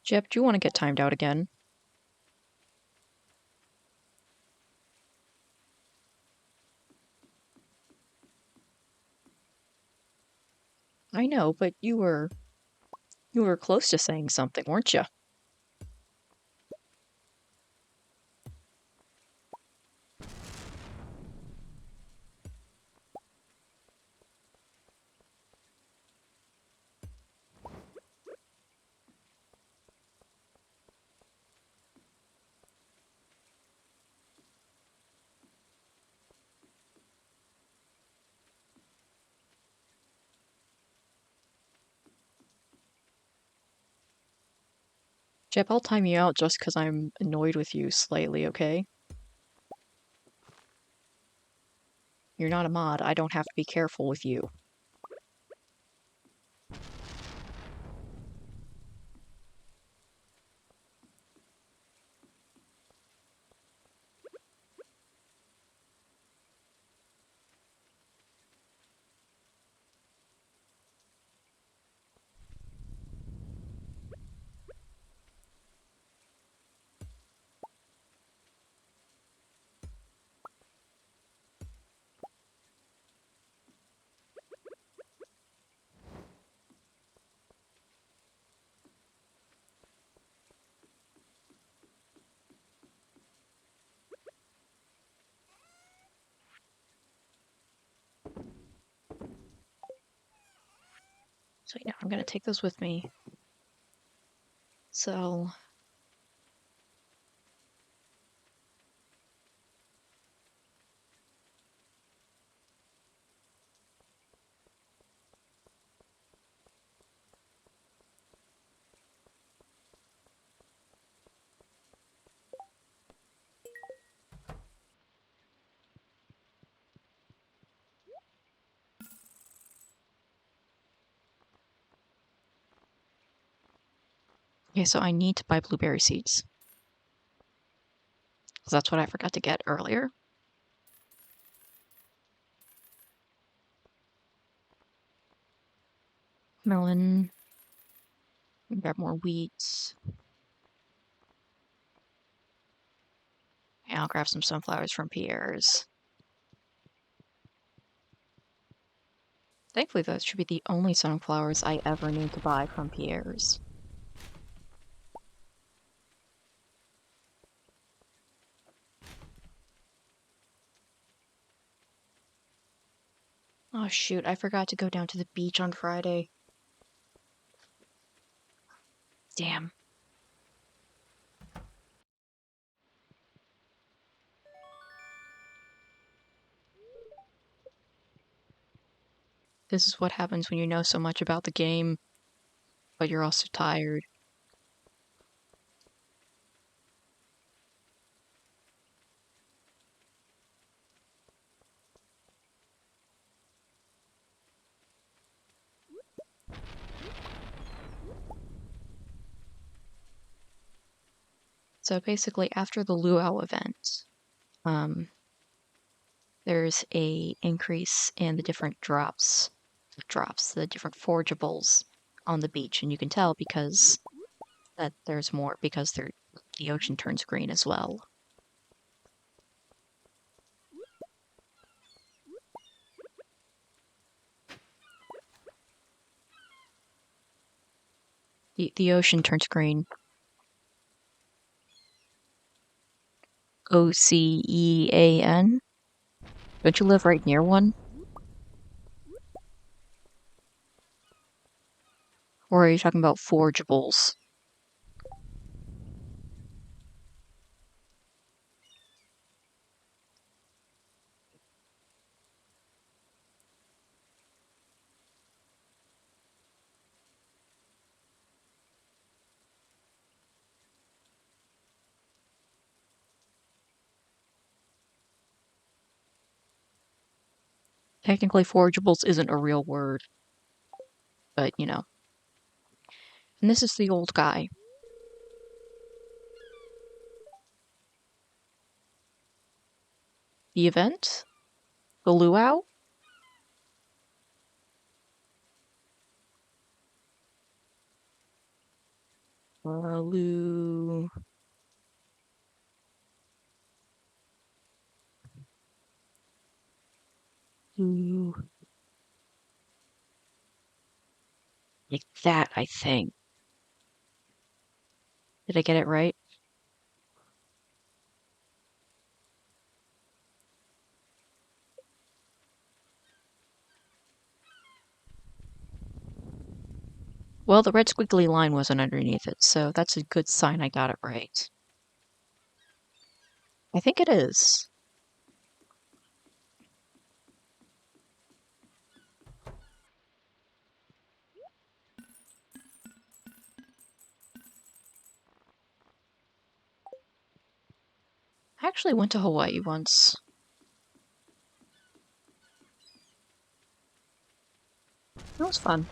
Jep, do you want to get timed out again? I know, but you were close to saying something, weren't you? Jep, I'll time you out just because I'm annoyed with you slightly, okay? You're not a mod. I don't have to be careful with you. So yeah, I'm gonna take those with me. So okay, so I need to buy blueberry seeds. Because that's what I forgot to get earlier. Melon. Grab more wheat. And I'll grab some sunflowers from Pierre's. Thankfully, those should be the only sunflowers I ever need to buy from Pierre's. Oh shoot, I forgot to go down to the beach on Friday. Damn. This is what happens when you know so much about the game, but you're also tired. So basically, after the luau event, um, there's a increase in the different the different forageables on the beach, and you can tell because that there's more because the ocean turns green as well. The ocean turns green. Ocean. Don't you live right near one? Or are you talking about forageables? Technically, forageables isn't a real word, but you know. And this is the old guy. The event? The luau? Lu... Lu... Like that, I think. Did I get it right? Well, the red squiggly line wasn't underneath it, so that's a good sign I got it right. I think it is. I actually went to Hawaii once. It was fun.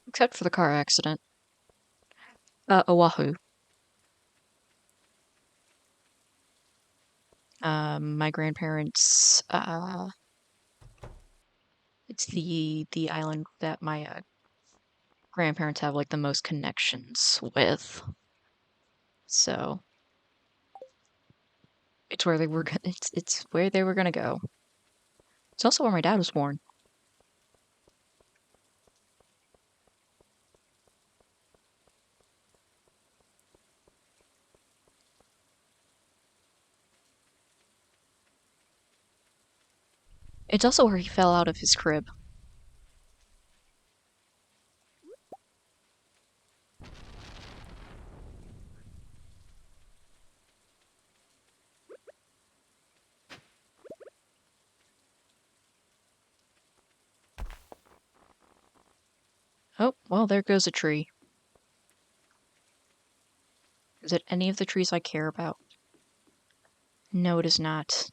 Except for the car accident. Oahu. My grandparents, it's the island that my grandparents have like the most connections with. So it's where they were. It's where they were gonna go. It's also where my dad was born. It's also where he fell out of his crib. Oh, well, there goes a tree. Is it any of the trees I care about? No, it is not.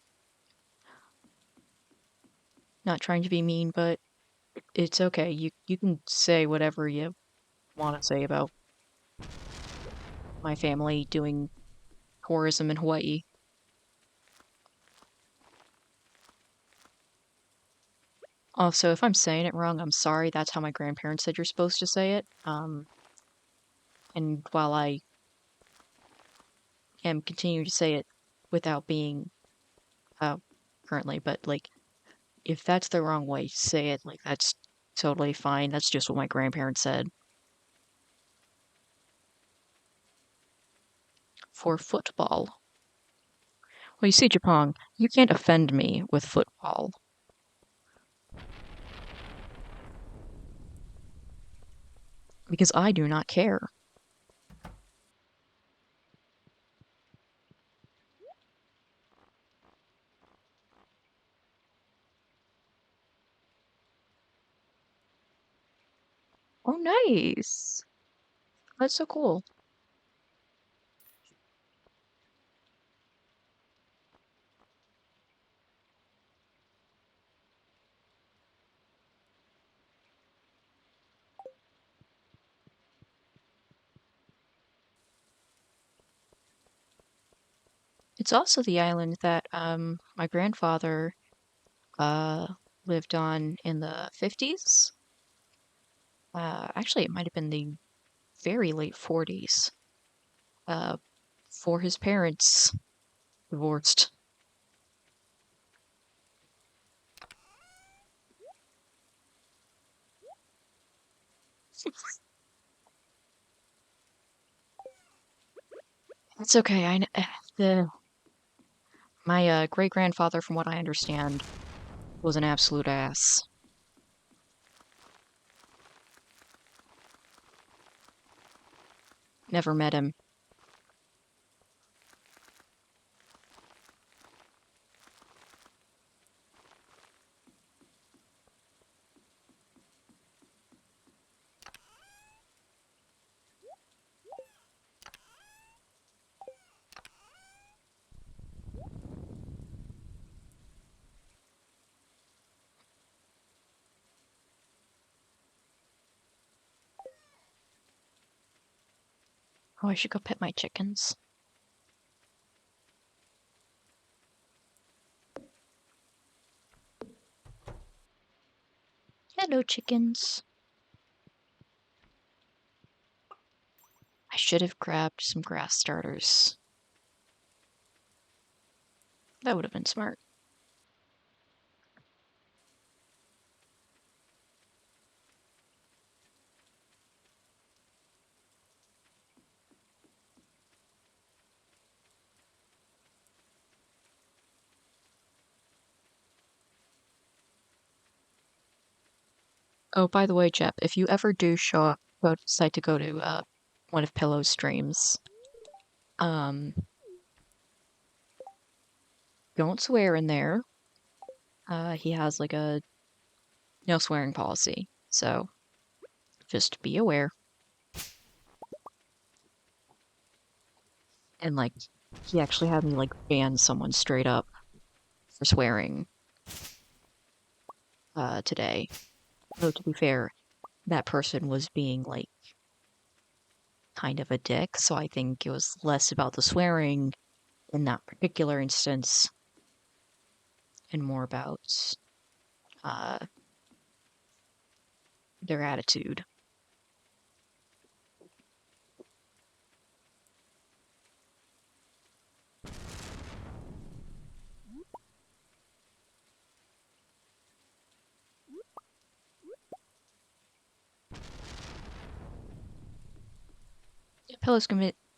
Not trying to be mean, but it's okay. You can say whatever you want to say about my family doing tourism in Hawaii. Also, if I'm saying it wrong, I'm sorry. That's how my grandparents said you're supposed to say it. And while I am continuing to say it without being uh currently, but like if that's the wrong way to say it, like that's totally fine. That's just what my grandparents said. For football. Well, you see, Japong, you can't offend me with football because I do not care. Oh, nice. That's so cool. It's also the island that my grandfather uh lived on in the 50s. Actually, it might have been the very late 40s. Uh, for his parents divorced. It's okay. The my great grandfather, from what I understand, was an absolute ass. Never met him. Oh, I should go pet my chickens. Hello, chickens. I should have grabbed some grass starters. That would have been smart. Oh, by the way, Jep, if you ever do decide to go to one of Pillow's streams, um, don't swear in there. He has like a no swearing policy, so just be aware. And like, he actually had me like ban someone straight up for swearing today. Though to be fair, that person was being like kind of a dick, so I think it was less about the swearing in that particular instance and more about uh, their attitude.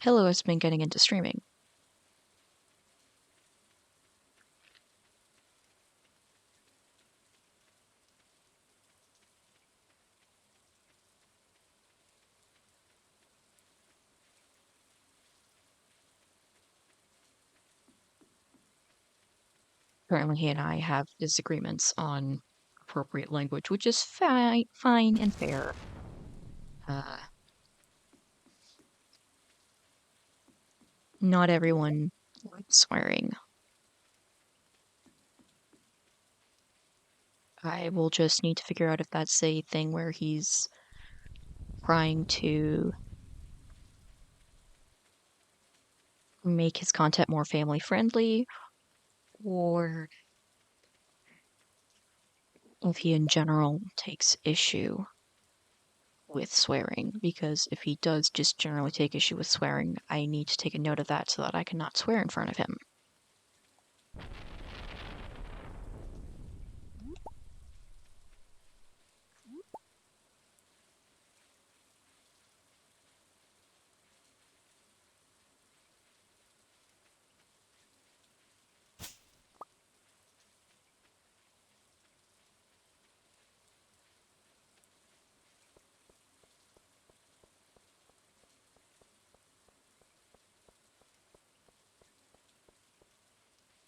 Pillow has been getting into streaming. Currently, he and I have disagreements on appropriate language, which is fine and fair. Uh, Not everyone likes swearing. I will just need to figure out if that's a thing where he's trying to make his content more family friendly, or if he in general takes issue with swearing. Because if he does just generally take issue with swearing, I need to take a note of that so that I cannot swear in front of him.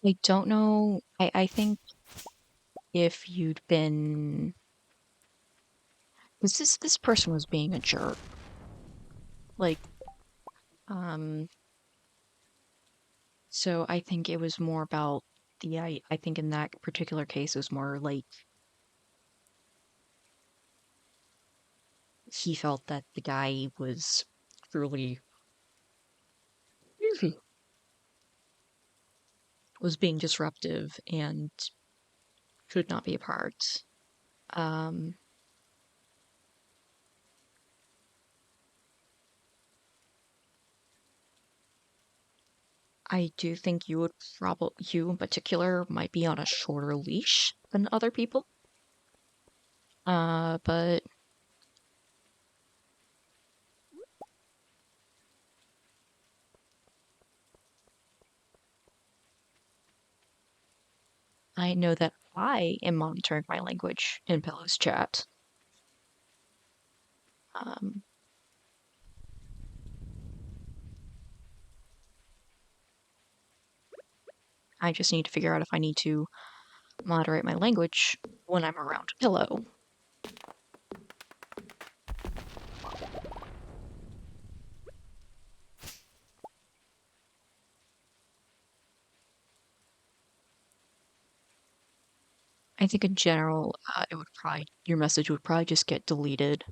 I don't know. I think if you'd been, because this person was being a jerk. Like, um, so I think it was more about I think in that particular case it was more like he felt that the guy was truly was being disruptive and could not be apart. Um, I do think you in particular might be on a shorter leash than other people. But I know that I am monitoring my language in Pillow's chat. Um, I just need to figure out if I need to moderate my language when I'm around Pillow. I think in general, your message would probably just get deleted,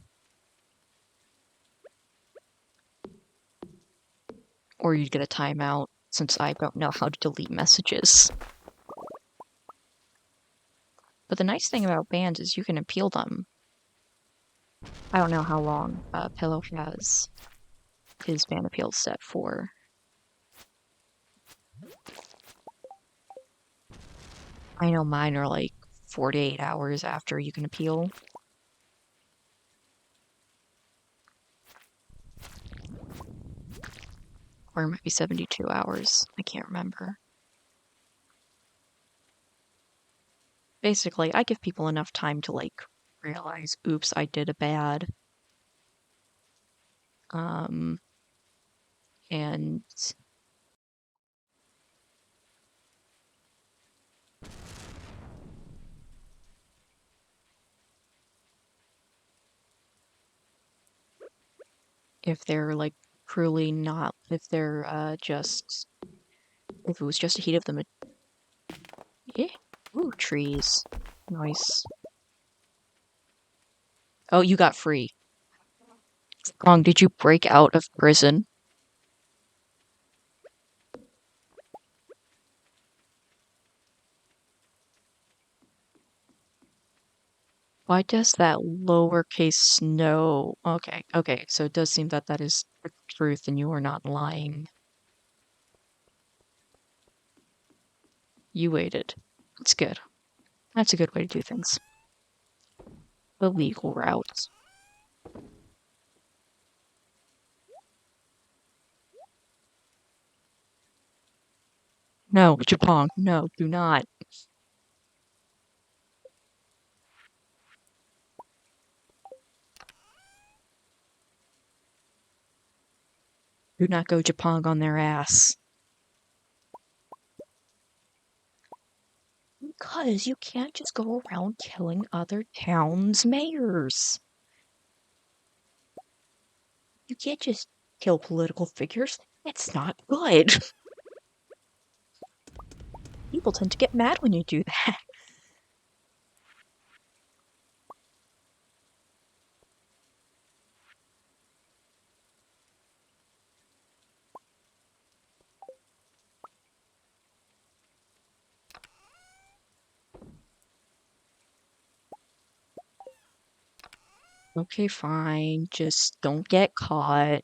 or you'd get a timeout since I don't know how to delete messages. But the nice thing about bans is you can appeal them. I don't know how long Pillow has his ban appeal set for. I know mine are like 48 hours after you can appeal. Or it might be 72 hours. I can't remember. Basically, I give people enough time to like realize, oops, I did a bad. Um, and if they're like truly not, if they're if it was just a heat of the, eh, ooh, trees, nice. Oh, you got free. Wrong, did you break out of prison? Why does that lowercase no? Okay, okay, so it does seem that that is the truth and you are not lying. You waited. That's good. That's a good way to do things. The legal route. No, Japong, no, do not. Do not go Japong on their ass. Because you can't just go around killing other towns' mayors. You can't just kill political figures. It's not good. People tend to get mad when you do that. Okay, fine. Just don't get caught.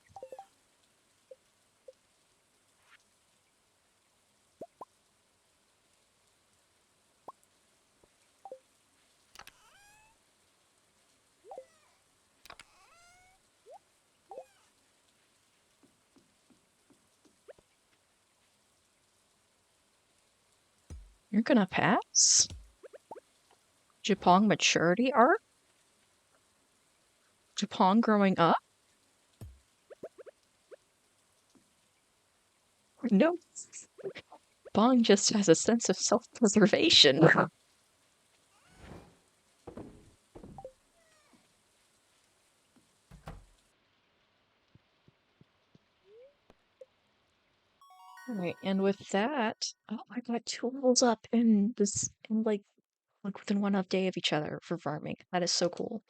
You're gonna pass? Japong maturity arc? Japong growing up? No. Bong just has a sense of self-preservation. Alright, and with that, oh, I got two levels up in this, in like within one up day of each other for farming. That is so cool.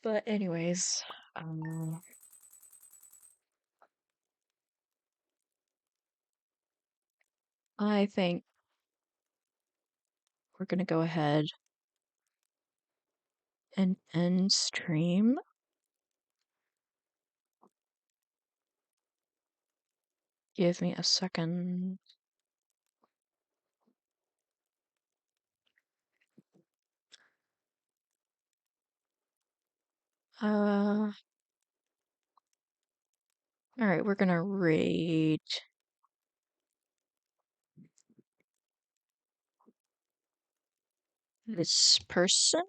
But anyways, um, I think we're gonna go ahead and end stream. Give me a second. All right, we're gonna raid this person.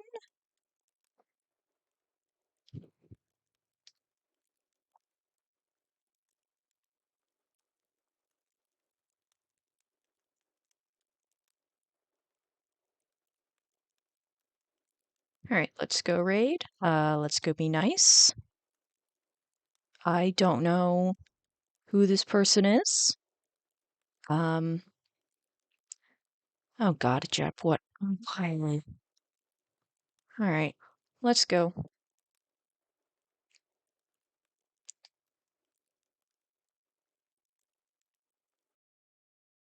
All right, let's go raid. Let's go be nice. I don't know who this person is. Oh God, Jeff, what? All right, let's go.